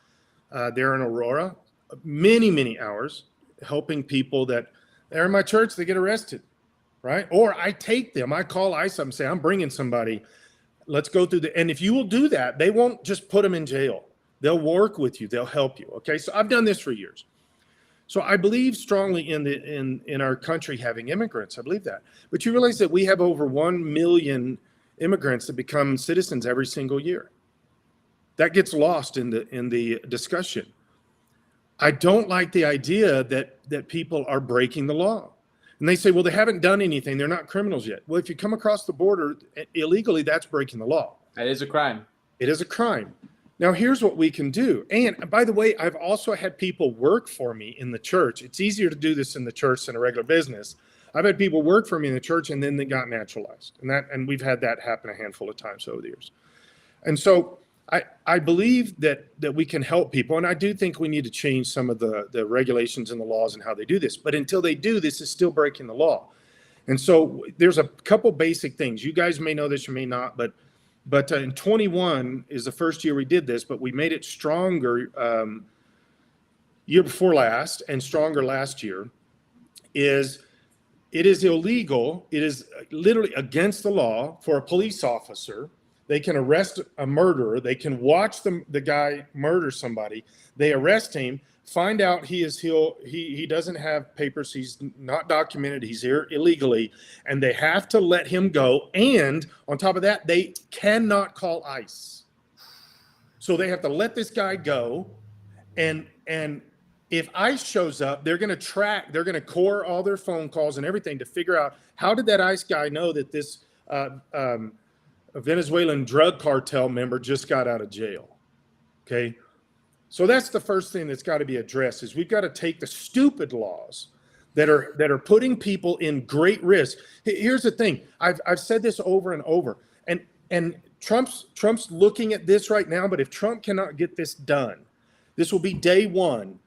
[SPEAKER 3] there in Aurora, many hours helping people that they're in my church, they get arrested, right? Or I take them, I call ICE up and say, I'm bringing somebody, let's go through and if you will do that, they won't just put them in jail. They'll work with you, they'll help you, okay? So I've done this for years. So I believe strongly in our country having immigrants, I believe that. But you realize that we have over 1 million immigrants that become citizens every single year. That gets lost in the discussion. I don't like the idea that people are breaking the law. And they say, well, they haven't done anything. They're not criminals yet. Well, if you come across the border illegally, that's breaking the law.
[SPEAKER 1] That is a crime.
[SPEAKER 3] It is a crime. Now, here's what we can do. And by the way, I've also had people work for me in the church. It's easier to do this in the church than a regular business. I've had people work for me in the church, and then they got naturalized. And we've had that happen a handful of times over the years. And so I believe that we can help people, and I do think we need to change some of the regulations and the laws and how they do this. But until they do, this is still breaking the law. And so there's a couple basic things. You guys may know this, you may not, but in 21 is the first year we did this, but we made it stronger. year before last and stronger last year, is it is illegal. It is literally against the law for a police officer. They can arrest a murderer. They can watch the guy murder somebody. They arrest him, find out he doesn't have papers. He's not documented. He's here illegally, and they have to let him go. And on top of that, they cannot call ICE. So they have to let this guy go. And if ICE shows up, they're going to core all their phone calls and everything to figure out how did that ICE guy know that this Venezuelan drug cartel member just got out of jail. Okay. So that's the first thing that's got to be addressed is we've got to take the stupid laws that are putting people in great risk. Here's the thing. I've said this over and over, and Trump's looking at this right now, but if Trump cannot get this done, this will be day one,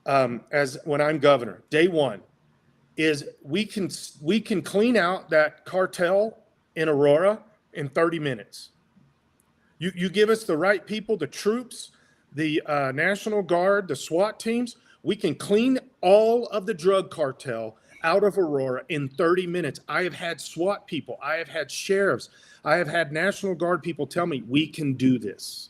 [SPEAKER 3] as when I'm governor. Day one is we can clean out that cartel in Aurora in 30 minutes. You give us the right people, the troops, the National Guard, the SWAT teams, we can clean all of the drug cartel out of Aurora in 30 minutes. I have had SWAT people, I have had sheriffs, I have had National Guard people tell me we can do this.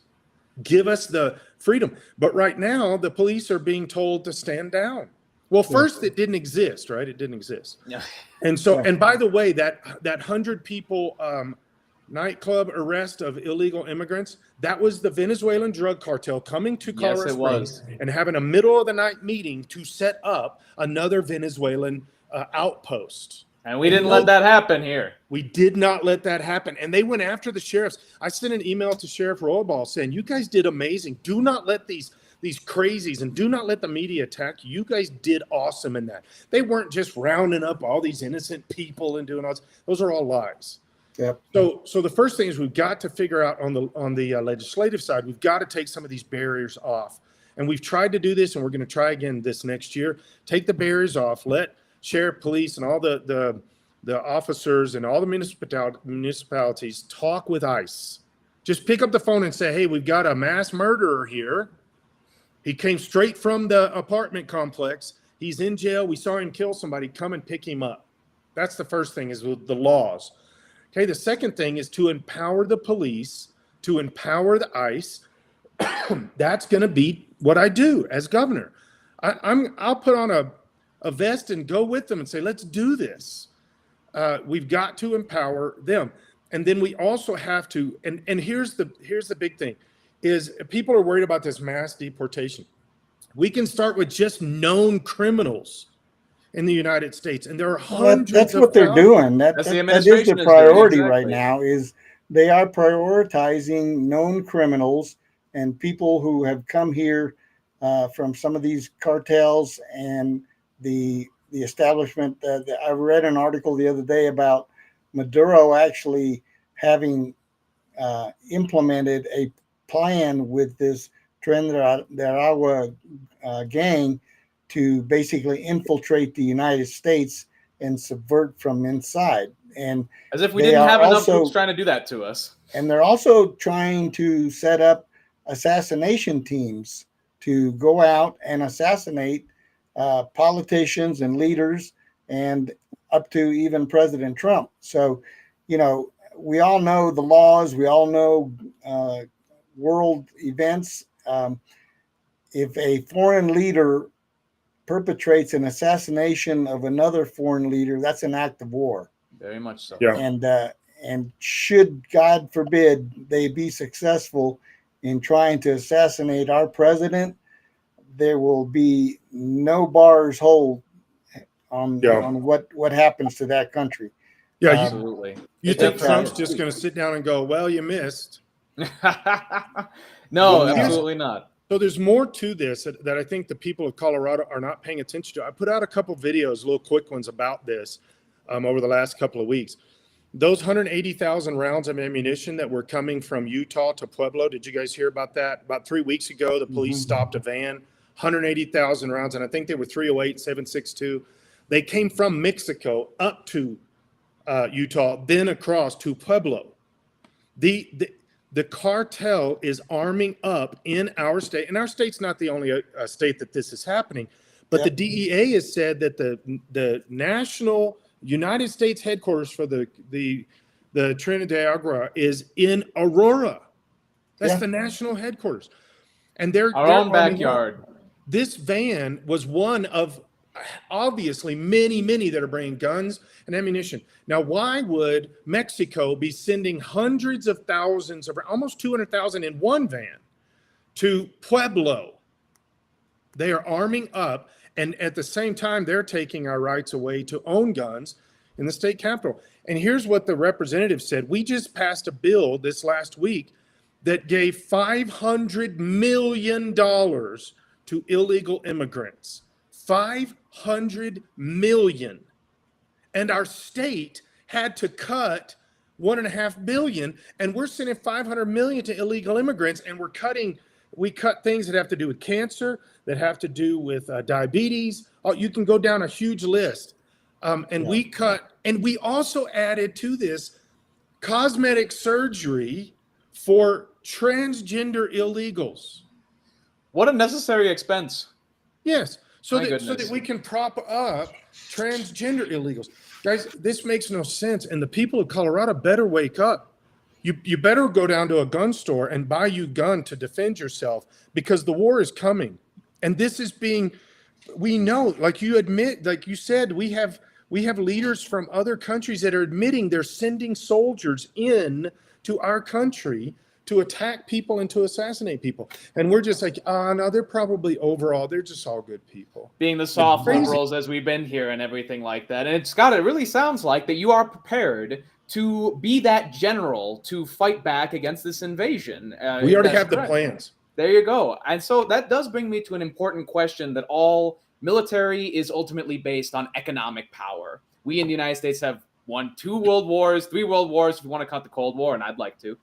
[SPEAKER 3] Give us the freedom. But right now, the police are being told to stand down. Well, first, it didn't exist, right? It didn't exist. Yeah. And so, and by the way, that 100 people nightclub arrest of illegal immigrants, that was the Venezuelan drug cartel coming to Colorado Springs and having a middle of the night meeting to set up another Venezuelan outpost.
[SPEAKER 1] And we didn't let that happen here.
[SPEAKER 3] We did not let that happen. And they went after the sheriffs. I sent an email to Sheriff Rollball saying, you guys did amazing. Do not let these crazies and do not let the media attack you. You guys did awesome in that. They weren't just rounding up all these innocent people and doing all this. Those are all lies.
[SPEAKER 2] Yep.
[SPEAKER 3] So the first thing is we've got to figure out on the legislative side, we've got to take some of these barriers off. And we've tried to do this, and we're going to try again this next year. Take the barriers off. Let sheriff, police, and all the officers and all the municipalities talk with ICE. Just pick up the phone and say, hey, we've got a mass murderer here. He came straight from the apartment complex. He's in jail. We saw him kill somebody. Come and pick him up. That's the first thing is with the laws. Okay, the second thing is to empower the police, to empower the ICE. That's going to be what I do as governor. I'll put on a vest and go with them and say, let's do this. We've got to empower them. And then we also have to, and here's the big thing, is people are worried about this mass deportation. We can start with just known criminals in the United States, and there are hundreds.
[SPEAKER 2] That's what they're doing. That is the priority right now. Is they are prioritizing known criminals and people who have come here from some of these cartels and the establishment. I read an article the other day about Maduro actually having implemented a plan with this Trinidad gang to basically infiltrate the United States and subvert from inside. And
[SPEAKER 1] as if we didn't have enough groups trying to do that to us.
[SPEAKER 2] And they're also trying to set up assassination teams to go out and assassinate politicians and leaders and up to even President Trump. So, we all know the laws. We all know world events. If a foreign leader perpetrates an assassination of another foreign leader, that's an act of war.
[SPEAKER 1] Very much so.
[SPEAKER 3] Yeah.
[SPEAKER 2] And should, God forbid, they be successful in trying to assassinate our president, there will be no bars hold on what happens to that country.
[SPEAKER 3] Yeah,
[SPEAKER 1] absolutely.
[SPEAKER 3] You think Trump's just going to sit down and go, well, you missed?
[SPEAKER 1] No, absolutely not.
[SPEAKER 3] So there's more to this that I think the people of Colorado are not paying attention to. I put out a couple videos, little quick ones about this over the last couple of weeks. Those 180,000 rounds of ammunition that were coming from Utah to Pueblo, did you guys hear about that? About 3 weeks ago, the police stopped a van, 180,000 rounds, and I think they were 308, 762. They came from Mexico up to Utah, then across to Pueblo. the cartel is arming up in our state, and our state's not the only state that this is happening, but the DEA has said that the national United States headquarters for the Trinidad Agua is in Aurora. That's the national headquarters. And they're
[SPEAKER 1] our own backyard.
[SPEAKER 3] This van was one of obviously many that are bringing guns and ammunition. Now, why would Mexico be sending hundreds of thousands, of almost 200,000 in one van to Pueblo? They are arming up, and at the same time, they're taking our rights away to own guns in the state capitol. And here's what the representative said. We just passed a bill this last week that gave $500 million to illegal immigrants. $500 million. And our state had to cut $1.5 billion, and we're sending $500 million to illegal immigrants, and we cut things that have to do with cancer, that have to do with diabetes. Oh, you can go down a huge list. We cut, and we also added to this cosmetic surgery for transgender illegals.
[SPEAKER 1] What a necessary expense.
[SPEAKER 3] Yes, so that we can prop up transgender illegals. Guys, this makes no sense, and the people of Colorado better wake up. You better go down to a gun store and buy you a gun to defend yourself, because the war is coming. And this is we know, like you admit, like you said, we have leaders from other countries that are admitting they're sending soldiers in to our country to attack people and to assassinate people. And we're just like, no, they're probably overall, they're just all good people.
[SPEAKER 1] Being the soft liberals as we've been here and everything like that. And Scott, it really sounds like that you are prepared to be that general to fight back against this invasion.
[SPEAKER 3] We already have the plans.
[SPEAKER 1] There you go. And so that does bring me to an important question, that all military is ultimately based on economic power. We in the United States have won 2 world wars, 3 world wars, if you want to count the Cold War, and I'd like to.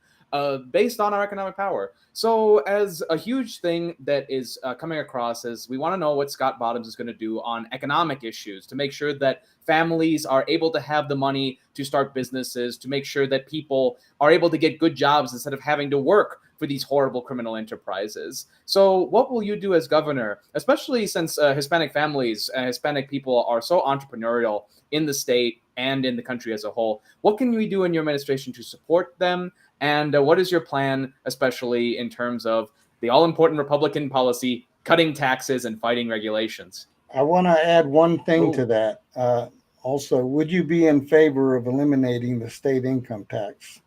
[SPEAKER 1] Based on our economic power. So as a huge thing that is coming across is we want to know what Scott Bottoms is going to do on economic issues to make sure that families are able to have the money to start businesses, to make sure that people are able to get good jobs instead of having to work for these horrible criminal enterprises. So what will you do as governor, especially since Hispanic families, Hispanic people are so entrepreneurial in the state and in the country as a whole? What can we do in your administration to support them? And what is your plan, especially in terms of the all-important Republican policy, cutting taxes and fighting regulations?
[SPEAKER 2] I want to add one thing to that. Also, would you be in favor of eliminating the state income tax?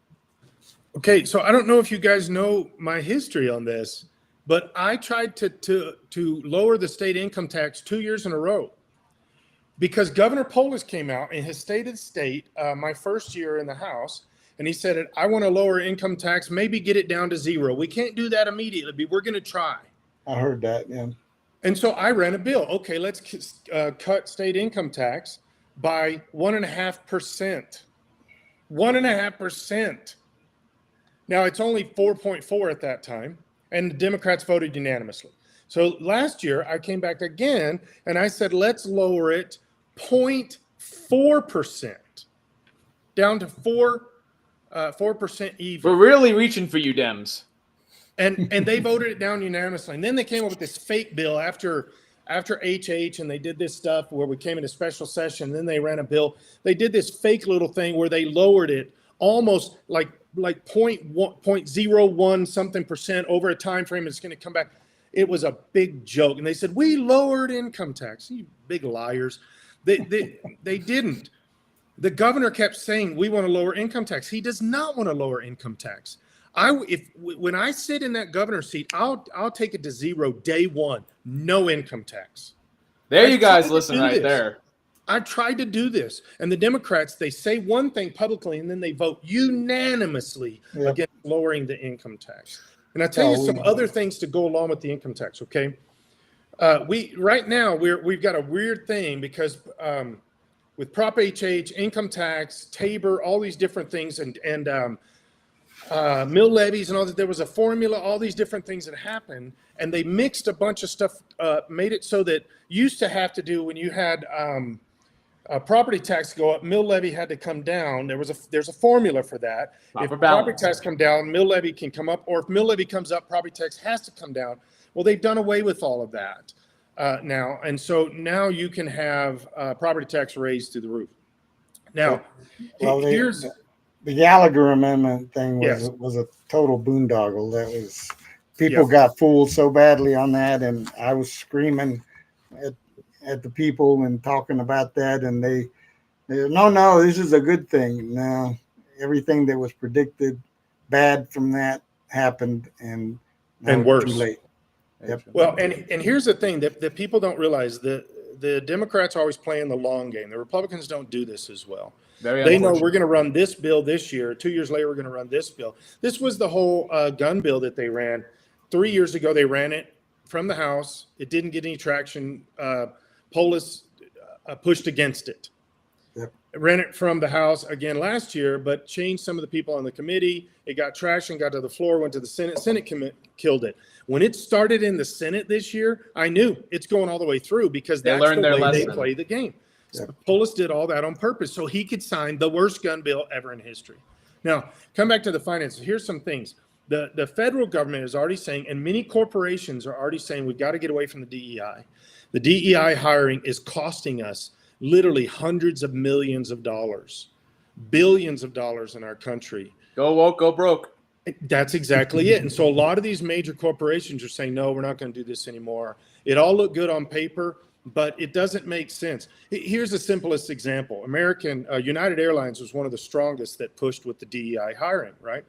[SPEAKER 3] Okay, so I don't know if you guys know my history on this, but I tried to lower the state income tax 2 years in a row, because Governor Polis came out in his state of the state my first year in the House, and he said, I want to lower income tax, maybe get it down to 0. We can't do that immediately, but we're going to try.
[SPEAKER 2] I heard that, yeah. And
[SPEAKER 3] so I ran a bill. Okay, let's cut state income tax by 1.5%. 1.5%. Now, it's only 4.4 at that time, and the Democrats voted unanimously. So last year, I came back again, and I said, let's lower it 0.4%, down to 4% even.
[SPEAKER 1] We're really reaching for you, Dems.
[SPEAKER 3] And they voted it down unanimously. And then they came up with this fake bill after HH, and they did this stuff where we came into special session. And then they ran a bill. They did this fake little thing where they lowered it almost like 0.01 something percent over a time frame. It's going to come back. It was a big joke. And they said, we lowered income tax. You big liars. They didn't. The governor kept saying, we want to lower income tax. He does not want to lower income tax. When I sit in that governor's seat, I'll take it to 0 day one, no income tax.
[SPEAKER 1] There you guys listen right there.
[SPEAKER 3] I tried to do this, and the Democrats, they say one thing publicly, and then they vote unanimously against lowering the income tax. And I'll tell you some other things to go along with the income tax, okay? Right now, we've got a weird thing because with Prop HH, income tax, Tabor, all these different things, and mill levies and all that, there was a formula, all these different things that happened, and they mixed a bunch of stuff, made it so that used to have to do when you had property tax go up, mill levy had to come down. There's a formula for that. If property tax come down, mill levy can come up, or if mill levy comes up, property tax has to come down. Well, they've done away with all of that now, and so now you can have property tax raised to the roof. Now, here's
[SPEAKER 2] the Gallagher Amendment thing
[SPEAKER 3] Yes.
[SPEAKER 2] was a total boondoggle. That was people got fooled so badly on that, and I was screaming at the people and talking about that, and they no, this is a good thing. No, everything that was predicted bad from that happened, and
[SPEAKER 3] worse.
[SPEAKER 2] Too late. Yep.
[SPEAKER 3] Well, and here's the thing that people don't realize: the Democrats always play in the long game. The Republicans don't do this as well. They know we're going to run this bill this year. 2 years later, we're going to run this bill. This was the whole gun bill that they ran 3 years ago. They ran it from the House. It didn't get any traction. Polis pushed against it.
[SPEAKER 2] Yep.
[SPEAKER 3] Ran it from the House again last year, but changed some of the people on the committee. It got traction, got to the floor, went to the Senate. Senate killed it. When it started in the Senate this year, I knew it's going all the way through because that's the way they play the game.
[SPEAKER 2] Yep.
[SPEAKER 3] Polis did all that on purpose so he could sign the worst gun bill ever in history. Now, come back to the finances. Here's some things. The federal government is already saying, and many corporations are already saying, we've got to get away from the DEI. The DEI hiring is costing us literally hundreds of millions of dollars, billions of dollars in our country.
[SPEAKER 1] Go woke, go broke.
[SPEAKER 3] That's exactly it. And so a lot of these major corporations are saying, no, we're not going to do this anymore. It all looked good on paper, but it doesn't make sense. Here's the simplest example. United Airlines was one of the strongest that pushed with the DEI hiring, right?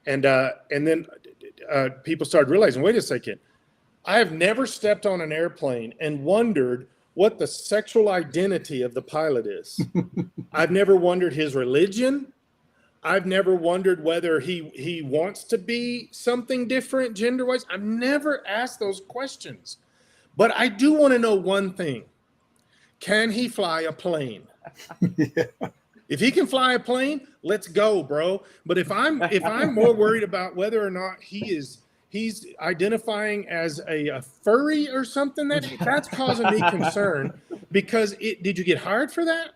[SPEAKER 3] And then people started realizing, wait a second, I have never stepped on an airplane and wondered what the sexual identity of the pilot is. I've never wondered his religion. I've never wondered whether he wants to be something different gender-wise. I've never asked those questions. But I do want to know one thing. Can he fly a plane?
[SPEAKER 2] Yeah.
[SPEAKER 3] If he can fly a plane, let's go, bro. But if I'm more worried about whether or not he's identifying as a furry or something, that's causing me concern because did you get hired for that?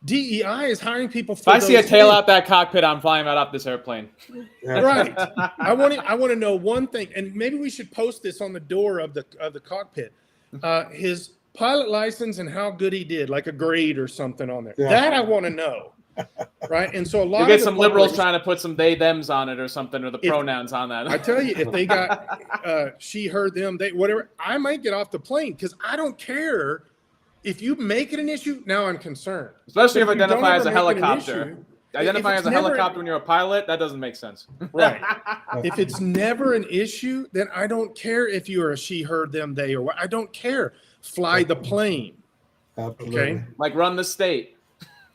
[SPEAKER 3] DEI is hiring people for
[SPEAKER 1] If I see a tail out that cockpit, I'm flying right off this airplane.
[SPEAKER 3] Right. I want to know one thing, and maybe we should post this on the door of the cockpit. His pilot license and how good he did, like a grade or something on there. Yeah. That I want to know. Right. And so a lot
[SPEAKER 1] you get some liberals trying to put some they thems on it or something, or the pronouns on that.
[SPEAKER 3] I tell you, if they got she, her, them, they, whatever, I might get off the plane because I don't care. If you make it an issue, now I'm concerned.
[SPEAKER 1] Especially if identify as a helicopter. Identifying as a helicopter when you're a pilot, that doesn't make sense.
[SPEAKER 3] Right. If it's never an issue, then I don't care if you're a she, her, them, they, or what. I don't care. Fly the plane.
[SPEAKER 2] Absolutely.
[SPEAKER 3] Okay.
[SPEAKER 1] Like run the state.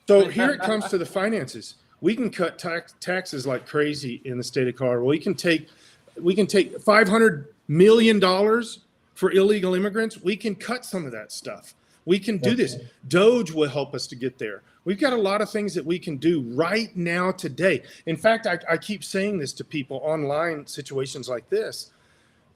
[SPEAKER 3] So here it comes to the finances. We can cut taxes like crazy in the state of Colorado. We can take $500 million for illegal immigrants. We can cut some of that stuff. We can do this. Doge will help us to get there. We've got a lot of things that we can do right now today. In fact, I keep saying this to people online situations like this.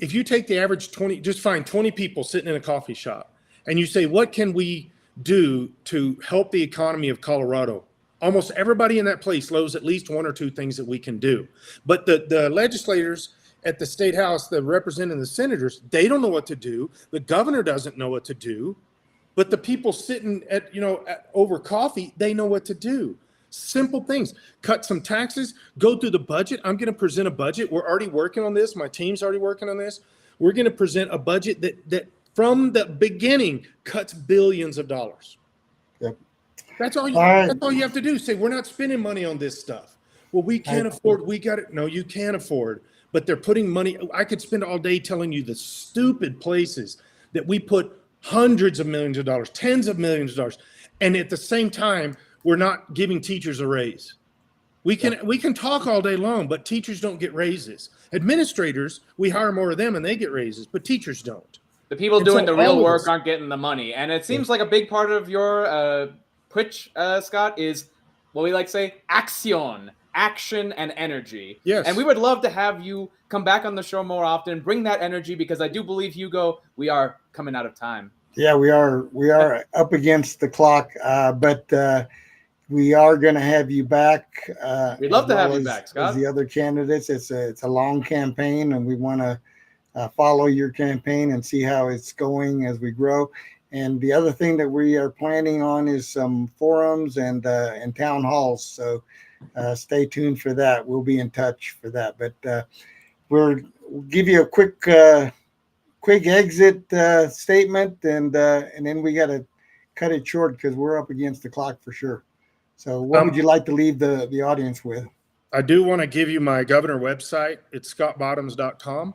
[SPEAKER 3] If you take the average 20, just find 20 people sitting in a coffee shop and you say, what can we do to help the economy of Colorado? Almost everybody in that place knows at least one or two things that we can do. But the legislators at the state house, the representatives, the senators, they don't know what to do. The governor doesn't know what to do. But the people sitting at over coffee, they know what to do. Simple things. Cut some taxes, go through the budget. I'm going to present a budget. We're already working on this. My team's already working on this. We're going to present a budget that from the beginning cuts billions of dollars.
[SPEAKER 2] Yep.
[SPEAKER 3] That's all you have to do. Say, we're not spending money on this stuff. Well, we can't afford. We got it. No, you can't afford. But they're putting money. I could spend all day telling you the stupid places that we put hundreds of millions of dollars, tens of millions of dollars. And at the same time, we're not giving teachers a raise. We can talk all day long, but teachers don't get raises. Administrators, we hire more of them and they get raises, but teachers don't.
[SPEAKER 1] The people doing the real work aren't getting the money. And it seems like a big part of your pitch, Scott, is what we like to say, action and energy.
[SPEAKER 3] Yes.
[SPEAKER 1] And we would love to have you come back on the show more often, bring that energy, because I do believe, Hugo, we are coming out of time.
[SPEAKER 2] Yeah, we are up against the clock, but we are going to have you back.
[SPEAKER 1] We'd love to have you
[SPEAKER 2] as,
[SPEAKER 1] back, Scott.
[SPEAKER 2] as the other candidates. It's a long campaign, and we want to follow your campaign and see how it's going as we grow. And the other thing that we are planning on is some forums and town halls. So stay tuned for that. We'll be in touch for that. But we'll give you a quick exit statement, and then we got to cut it short because we're up against the clock for sure. So what would you like to leave the audience with?
[SPEAKER 3] I do want to give you my governor website. It's scottbottoms.com.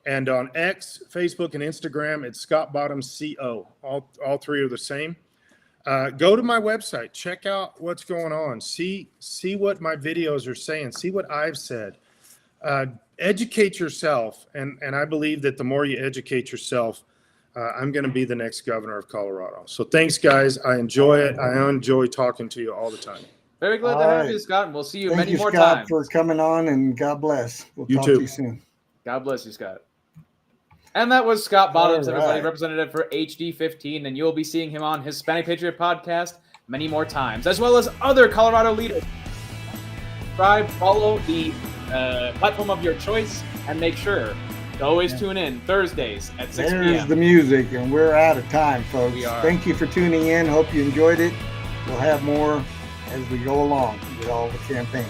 [SPEAKER 3] And on X, Facebook, and Instagram, it's Scott Bottoms CO. All three are the same. Go to my website. Check out what's going on. See what my videos are saying. See what I've said. Educate yourself. And I believe that the more you educate yourself, I'm going to be the next governor of Colorado. So thanks, guys. I enjoy it. I enjoy talking to you all the time.
[SPEAKER 1] Very glad to have you, Scott. And we'll see you many more
[SPEAKER 2] Scott,
[SPEAKER 1] times.
[SPEAKER 2] for coming on, and God bless. We'll
[SPEAKER 3] You
[SPEAKER 2] talk
[SPEAKER 3] too.
[SPEAKER 2] to you soon.
[SPEAKER 1] God bless you, Scott. And that was Scott Bottoms,
[SPEAKER 2] All
[SPEAKER 1] everybody,
[SPEAKER 2] right.
[SPEAKER 1] representative for HD15, and you'll be seeing him on Hispanic Patriot Podcast many more times, as well as other Colorado leaders. Subscribe, follow the platform of your choice, and make sure to always tune in Thursdays at 6
[SPEAKER 2] There's
[SPEAKER 1] p.m.
[SPEAKER 2] the music, and we're out of time, folks.
[SPEAKER 1] We are.
[SPEAKER 2] Thank you for tuning in. Hope you enjoyed it. We'll have more as we go along with all the campaigns.